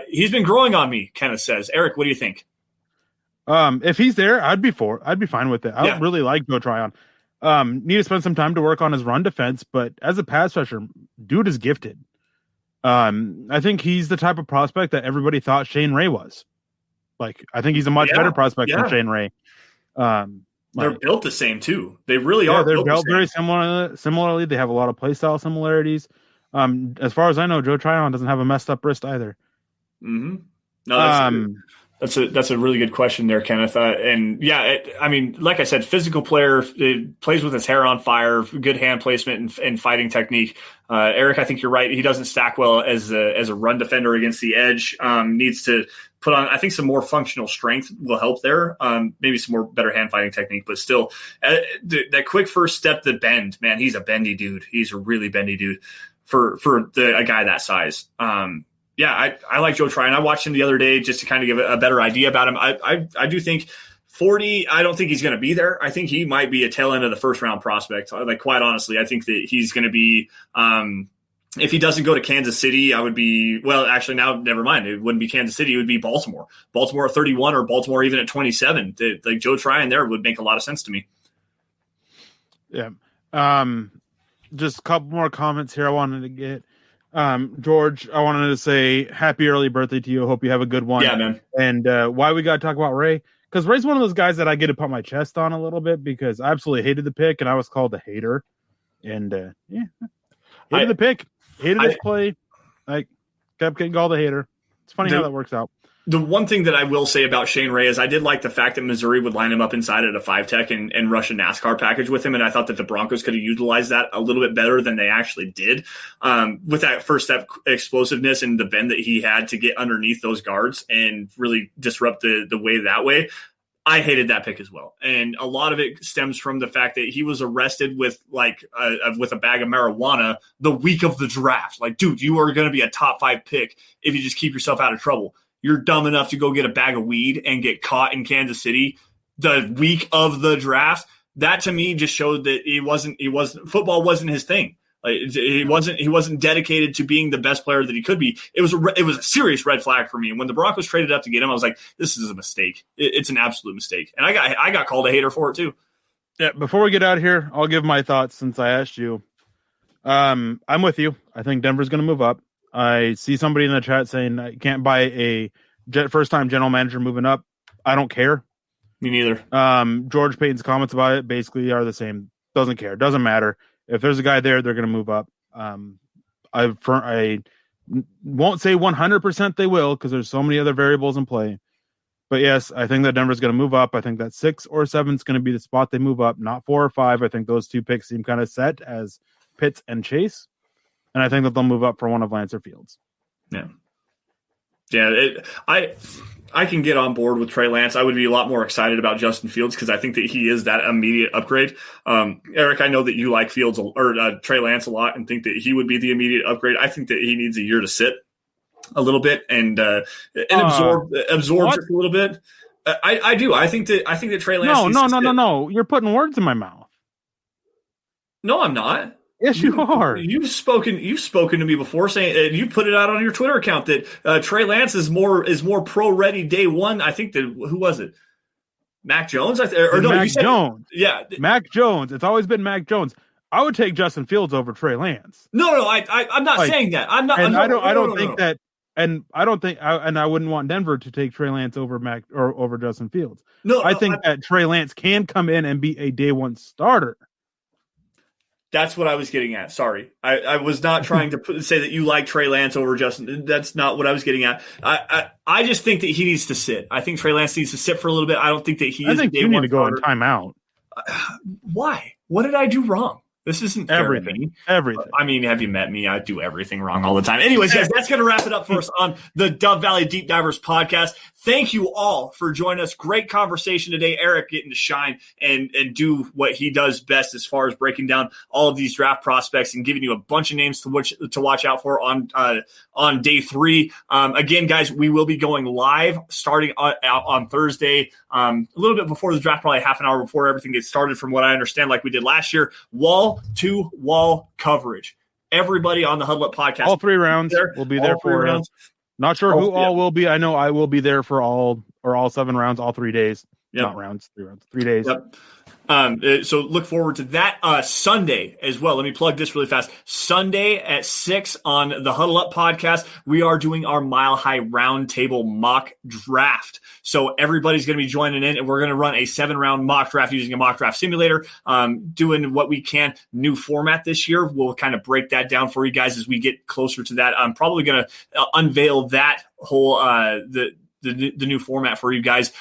He's been growing on me, Kenneth says. Eric, what do you think? If he's there, I'd be fine with it. I would really like Joe Tryon. Need to spend some time to work on his run defense, but as a pass rusher, dude is gifted. I think he's the type of prospect that everybody thought Shane Ray was. Like, I think he's a much better prospect than Shane Ray. They're built the same too. They really are. They're built very similarly. They have a lot of play style similarities. As far as I know, Joe Tryon doesn't have a messed up wrist either. Mm-hmm. No, that's a really good question there, Kenneth. I mean, like I said, physical player, plays with his hair on fire, good hand placement and fighting technique. Eric, I think you're right. He doesn't stack well as a run defender against the edge. Needs to put on, I think, some more functional strength will help there. Maybe some more better hand fighting technique, but still, that quick first step, the bend, man, he's a bendy dude. He's a really bendy dude for a guy that size. I like Joe Tryon. I watched him the other day just to kind of give a better idea about him. I do think 40, I don't think he's going to be there. I think he might be a tail end of the first round prospect. Like, quite honestly, I think that he's going to be, if he doesn't go to Kansas City, I would be, well, actually now, never mind. It wouldn't be Kansas City. It would be Baltimore at 31 or Baltimore even at 27. Like, Joe Tryon there would make a lot of sense to me. Yeah. Just a couple more comments here I wanted to get. George, I wanted to say happy early birthday to you. Hope you have a good one. Yeah, man. And why we got to talk about Ray? Because Ray's one of those guys that I get to put my chest on a little bit because I absolutely hated the pick and I was called a hater. And hated the pick, hated his play. I kept getting called a hater. It's funny how that works out. The one thing that I will say about Shane Ray is I did like the fact that Missouri would line him up inside at a 5-tech and rush a NASCAR package with him, and I thought that the Broncos could have utilized that a little bit better than they actually did. With that first step explosiveness and the bend that he had to get underneath those guards and really disrupt the way that way, I hated that pick as well. And a lot of it stems from the fact that he was arrested with with a bag of marijuana the week of the draft. Like, dude, you are going to be a top 5 pick if you just keep yourself out of trouble. You're dumb enough to go get a bag of weed and get caught in Kansas City the week of the draft. That to me just showed that football wasn't his thing. Like, he wasn't dedicated to being the best player that he could be. It was a serious red flag for me. And when the Broncos traded up to get him, I was like, this is a mistake. It's an absolute mistake. And I got called a hater for it too. Yeah. Before we get out of here, I'll give my thoughts since I asked you. I'm with you. I think Denver's going to move up. I see somebody in the chat saying I can't buy a first-time general manager moving up. I don't care. Me neither. George Payton's comments about it basically are the same. Doesn't care. Doesn't matter. If there's a guy there, they're going to move up. I won't say 100% they will because there's so many other variables in play. But yes, I think that Denver's going to move up. I think that 6 or 7 is going to be the spot they move up, not 4 or 5. I think those two picks seem kind of set as Pitts and Chase. And I think that they'll move up for one of Lance or Fields. Yeah. Yeah, I can get on board with Trey Lance. I would be a lot more excited about Justin Fields because I think that he is that immediate upgrade. Eric, I know that you like Fields or Trey Lance a lot and think that he would be the immediate upgrade. I think that he needs a year to sit a little bit and absorb just a little bit. I do. I think that Trey Lance. No. You're putting words in my mouth. No, I'm not. Yes, you are. You've spoken to me before, saying you put it out on your Twitter account that Trey Lance is more pro ready day one. I think that who was it? Mac Jones? Jones. Yeah, Mac Jones. It's always been Mac Jones. I would take Justin Fields over Trey Lance. No, I'm not saying that. I'm not. And I don't think that. And I don't think, and I wouldn't want Denver to take Trey Lance over Mac or over Justin Fields. I think that Trey Lance can come in and be a day one starter. That's what I was getting at. Sorry. I was not trying to say that you like Trey Lance over Justin. That's not what I was getting at. I just think that he needs to sit. I think Trey Lance needs to sit for a little bit. I don't think that he is. I think you need to go in timeout. Why? What did I do wrong? This isn't everything. Everything. I mean, have you met me? I do everything wrong all the time. Anyways, guys, that's going to wrap it up for us on the Dove Valley Deep Divers podcast. Thank you all for joining us. Great conversation today. Eric getting to shine and do what he does best as far as breaking down all of these draft prospects and giving you a bunch of names to watch out for on day 3. Again, guys, we will be going live starting on Thursday, a little bit before the draft, probably half an hour before everything gets started, from what I understand, like we did last year. Wall-to-wall coverage. Everybody on the Huddle Up podcast. All 3 rounds will be there for rounds. Not sure who all will be. I know I will be there for all 7 rounds, all 3 days. Yep. Not rounds, 3 rounds, 3 days. Yep. So look forward to that Sunday as well. Let me plug this really fast. Sunday at 6 on the Huddle Up podcast, we are doing our Mile High Roundtable mock draft. So everybody's going to be joining in, and we're going to run a 7-round mock draft using a mock draft simulator, doing what we can. New format this year. We'll kind of break that down for you guys as we get closer to that. I'm probably going to unveil that whole the new format for you guys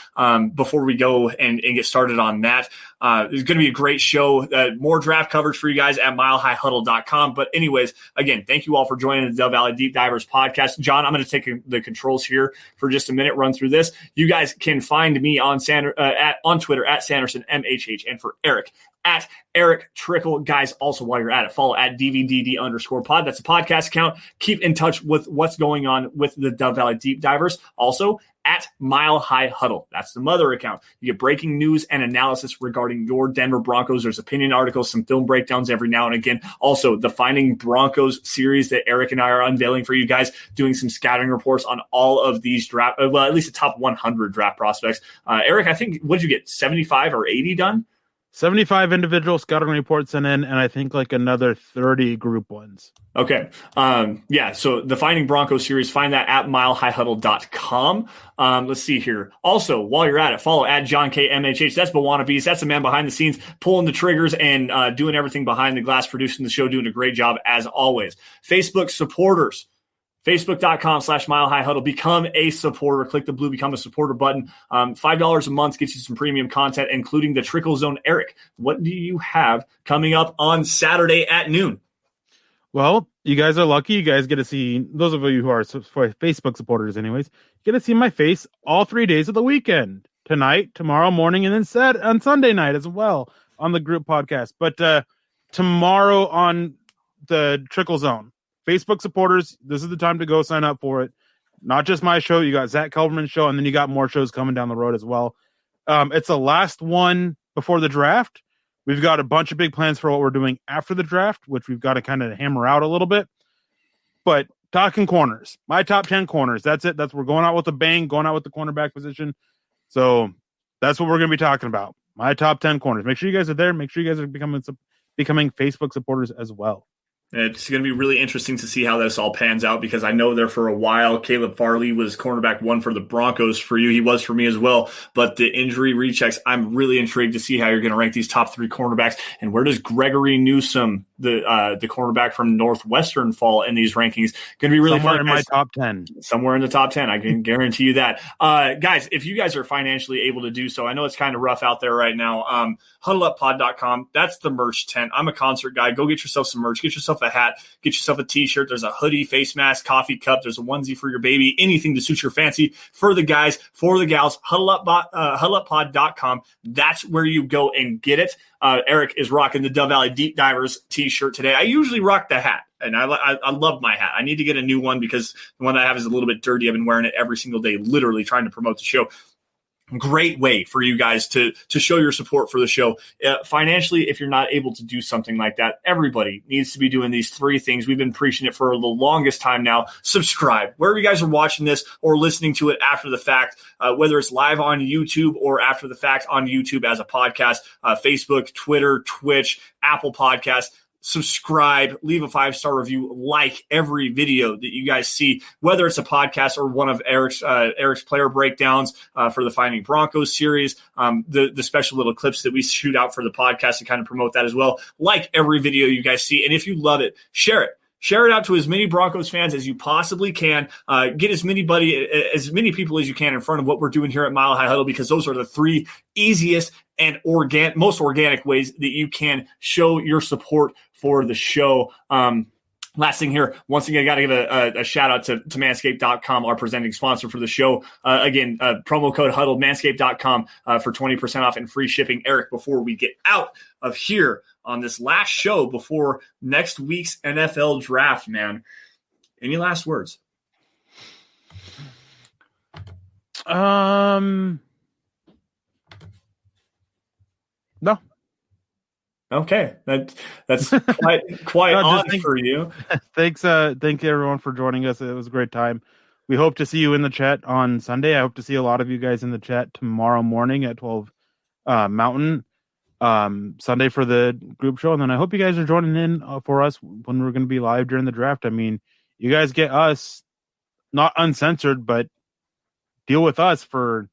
before we go and get started on that. It's going to be a great show. More draft coverage for you guys at milehighhuddle.com. But anyways, again, thank you all for joining the Dove Valley Deep Divers podcast. John, I'm going to take the controls here for just a minute, run through this. You guys can find me on Twitter at Sanderson MHH, and for Eric at Erick Trickel. Guys, also while you're at it, follow at DVDD_pod. That's a podcast account. Keep in touch with what's going on with the Dove Valley Deep Divers. Also at Mile High Huddle. That's the mother account. You get breaking news and analysis regarding your Denver Broncos. There's opinion articles, some film breakdowns every now and again. Also, the Finding Broncos series that Eric and I are unveiling for you guys, doing some scouting reports on all of these draft, well, at least the top 100 draft prospects. Eric, I think, what did you get, 75 or 80 done? 75 individual scouting reports sent in, and I think like another 30 group ones. Okay. So the Finding Broncos series, find that at milehighhuddle.com. Let's see here. Also, while you're at it, follow at John K. MHH. That's Bawanabees. That's the man behind the scenes, pulling the triggers and doing everything behind the glass, producing the show, doing a great job as always. Facebook supporters. Facebook.com/milehighhuddle. Become a supporter. Click the blue Become a Supporter button. $5 a month gets you some premium content, including the Trickle Zone. Eric, what do you have coming up on Saturday at noon? Well, you guys are lucky. You guys get to see, those of you who are Facebook supporters anyways, get to see my face all 3 days of the weekend. Tonight, tomorrow morning, and then on Sunday night as well on the group podcast. But tomorrow on the Trickle Zone. Facebook supporters, this is the time to go sign up for it. Not just my show. You got Zach Kelberman's show, and then you got more shows coming down the road as well. It's the last one before the draft. We've got a bunch of big plans for what we're doing after the draft, which we've got to kind of hammer out a little bit. But talking corners, my top 10 corners. That's it. We're going out with a bang, going out with the cornerback position. So that's what we're going to be talking about. My top 10 corners. Make sure you guys are there. Make sure you guys are becoming Facebook supporters as well. It's going to be really interesting to see how this all pans out because I know there for a while, Caleb Farley was cornerback 1 for the Broncos for you. He was for me as well. But the injury rechecks, I'm really intrigued to see how you're going to rank these top 3 cornerbacks. And where does Gregory Newsome, the cornerback from Northwestern, fall in these rankings? Going to be really somewhere fun. In my top 10. Somewhere in the top 10. I can guarantee you that. Guys, if you guys are financially able to do so, I know it's kind of rough out there right now. HuddleUpPod.com. That's the merch tent. I'm a concert guy. Go get yourself some merch. Get yourself a hat. Get yourself a t-shirt. There's a hoodie, face mask, coffee cup. There's a onesie for your baby. Anything to suit your fancy. For the guys, for the gals, HuddleUpPod.com. That's where you go and get it. Erick is rocking the Dove Valley Deep Divers t-shirt today. I usually rock the hat, and I love my hat. I need to get a new one because the one I have is a little bit dirty. I've been wearing it every single day, literally trying to promote the show. Great way for you guys to show your support for the show. Financially, if you're not able to do something like that, everybody needs to be doing these 3 things. We've been preaching it for the longest time now. Subscribe. Wherever you guys are watching this or listening to it after the fact, whether it's live on YouTube or after the fact on YouTube as a podcast, Facebook, Twitter, Twitch, Apple Podcasts. Subscribe, leave a 5-star review, like every video that you guys see, whether it's a podcast or one of Erick's player breakdowns for the Finding Broncos series, the special little clips that we shoot out for the podcast to kind of promote that as well. Like every video you guys see, and if you love it, share it. Share it out to as many Broncos fans as you possibly can. Get as many people as you can in front of what we're doing here at Mile High Huddle, because those are the 3 easiest and most organic ways that you can show your support for the show. Last thing here, once again, I got to give a shout out to Manscaped.com, our presenting sponsor for the show. Again, promo code HUDDLE, Manscaped.com for 20% off and free shipping. Erick, before we get out of here on this last show before next week's NFL draft, man, any last words? No. Okay, that's quite No, odd for you. Thank everyone for joining us. It was a great time. We hope to see you in the chat on Sunday. I hope to see a lot of you guys in the chat tomorrow morning at 12 Mountain, Sunday for the group show, and then I hope you guys are joining in for us when we're going to be live during the draft. I mean, you guys get us not uncensored, but deal with us for.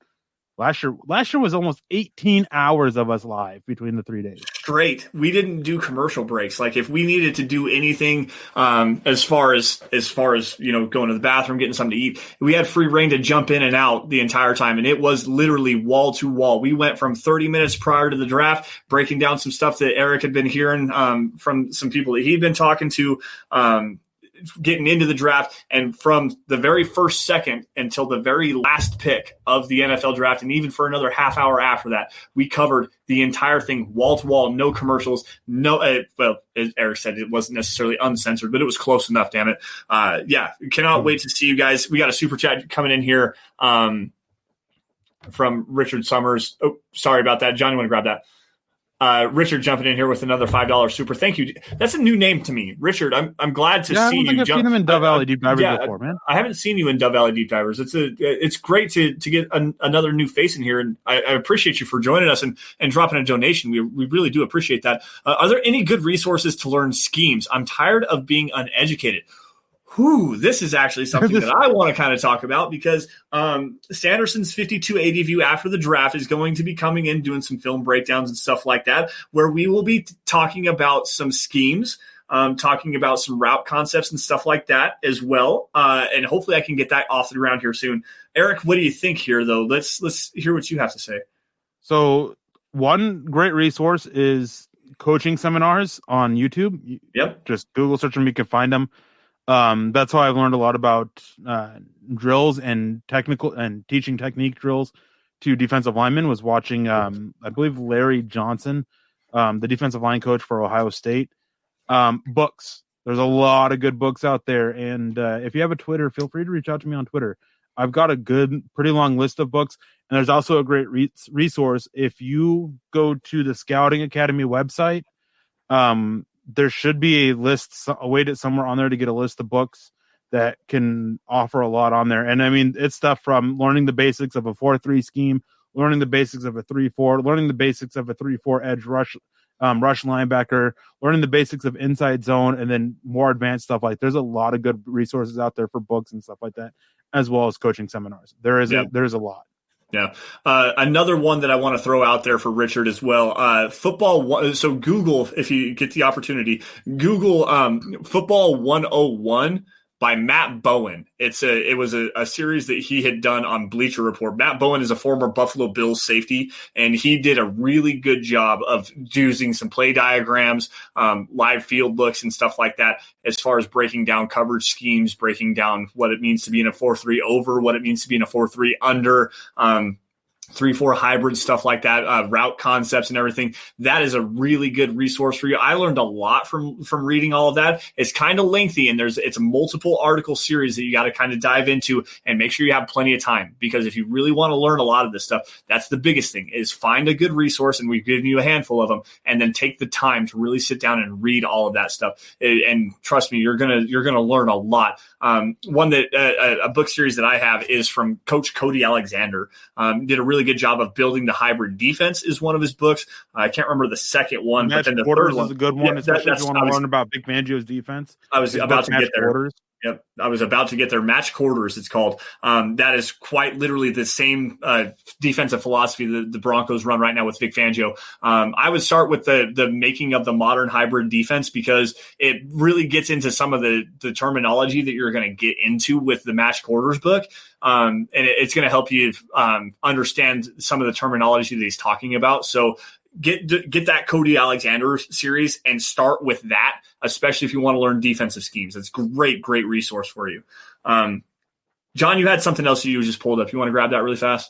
Last year was almost 18 hours of us live between the 3 days. Great. We didn't do commercial breaks. Like if we needed to do anything, as far as going to the bathroom, getting something to eat, we had free reign to jump in and out the entire time. And it was literally wall to wall. We went from 30 minutes prior to the draft, breaking down some stuff that Erick had been hearing, from some people that he'd been talking to, getting into the draft, and from the very first second until the very last pick of the NFL draft, and even for another half hour after that, we covered the entire thing wall to wall, no commercials, no. Well, as Erick said, it wasn't necessarily uncensored, but it was close enough. Damn it! Cannot wait to see you guys. We got a super chat coming in here from Richard Summers. Oh, sorry about that, John. You want to grab that? Richard jumping in here with another $5 super. Thank you. That's a new name to me, Richard. I'm glad to see you. I don't think I've seen him in Dove Valley Deep Divers before, man. I haven't seen you in Dove Valley Deep Divers. It's great to get another new face in here, and I appreciate you for joining us and dropping a donation. We really do appreciate that. Are there any good resources to learn schemes? I'm tired of being uneducated. This is actually something that I want to kind of talk about, because Sanderson's 52 AD after the draft is going to be coming in, doing some film breakdowns and stuff like that, where we will be talking about some schemes, talking about some route concepts and stuff like that as well. And hopefully I can get that off the ground here soon. Erick, what do you think here, though? Let's hear what you have to say. So one great resource is coaching seminars on YouTube. Yep. Just Google search them. You can find them. That's how I've learned a lot about drills and technical and teaching technique drills to defensive linemen, was watching, I believe, Larry Johnson, the defensive line coach for Ohio State. Books. There's a lot of good books out there. And if you have a Twitter, feel free to reach out to me on Twitter. I've got a pretty long list of books. And there's also a great resource. If you go to the Scouting Academy website, there should be a list, awaited somewhere on there to get a list of books that can offer a lot on there. And I mean, it's stuff from learning the basics of a 4-3 scheme, learning the basics of a 3-4, learning the basics of a 3-4 edge rush rush linebacker, learning the basics of inside zone, and then more advanced stuff. Like there's a lot of good resources out there for books and stuff like that, as well as coaching seminars. There's a lot. Yeah. Another one that I want to throw out there for Richard as well. Football. So Google, if you get the opportunity, Google Football 101 by Matt Bowen. It was a series that he had done on Bleacher Report. Matt Bowen is a former Buffalo Bills safety, and he did a really good job of using some play diagrams, live field looks and stuff like that, as far as breaking down coverage schemes, breaking down what it means to be in a 4-3 over, what it means to be in a 4-3 under, 3-4 hybrid, stuff like that, route concepts and everything. That is a really good resource for you. I learned a lot from reading all of that. It's kind of lengthy, and it's a multiple article series that you got to kind of dive into and make sure you have plenty of time, because if you really want to learn a lot of this stuff, that's the biggest thing, is find a good resource, and we've given you a handful of them, and then take the time to really sit down and read all of that stuff. And trust me, you're gonna learn a lot. One that a book series that I have is from Coach Cody Alexander. Did a really good job of building the hybrid defense, is one of his books. I can't remember the second one, Match but then the quarters third one is a good one, especially if you want to learn about Big Fangio's defense. I was about to get there. Quarters. Yep, I was about to get there. Match quarters, it's called. That is quite literally the same defensive philosophy that the Broncos run right now with Vic Fangio. I would start with the making of the modern hybrid defense, because it really gets into some of the terminology that you're going to get into with the match quarters book. And it's going to help you understand some of the terminology that he's talking about. So get that Cody Alexander series and start with that, especially if you want to learn defensive schemes. It's great resource for you. John, you had something else you just pulled up. You want to grab that really fast?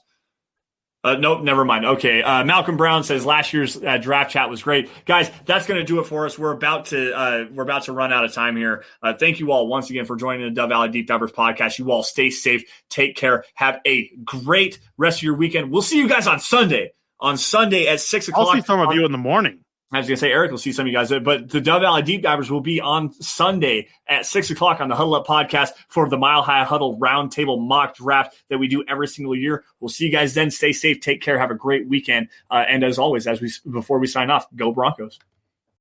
Nope, never mind. Okay. Malcolm Brown says last year's draft chat was great. Guys, that's going to do it for us. We're about to run out of time here. Thank you all once again for joining the Dove Valley Deep Divers podcast. You all stay safe. Take care. Have a great rest of your weekend. We'll see you guys on Sunday. On Sunday at 6 o'clock. I'll see some of you in the morning. I was going to say, Eric will see some of you guys, but the Dove Valley Deep Divers will be on Sunday at 6 o'clock on the Huddle Up podcast for the Mile High Huddle Roundtable mock draft that we do every single year. We'll see you guys then. Stay safe. Take care. Have a great weekend. And as always, before we sign off, go Broncos.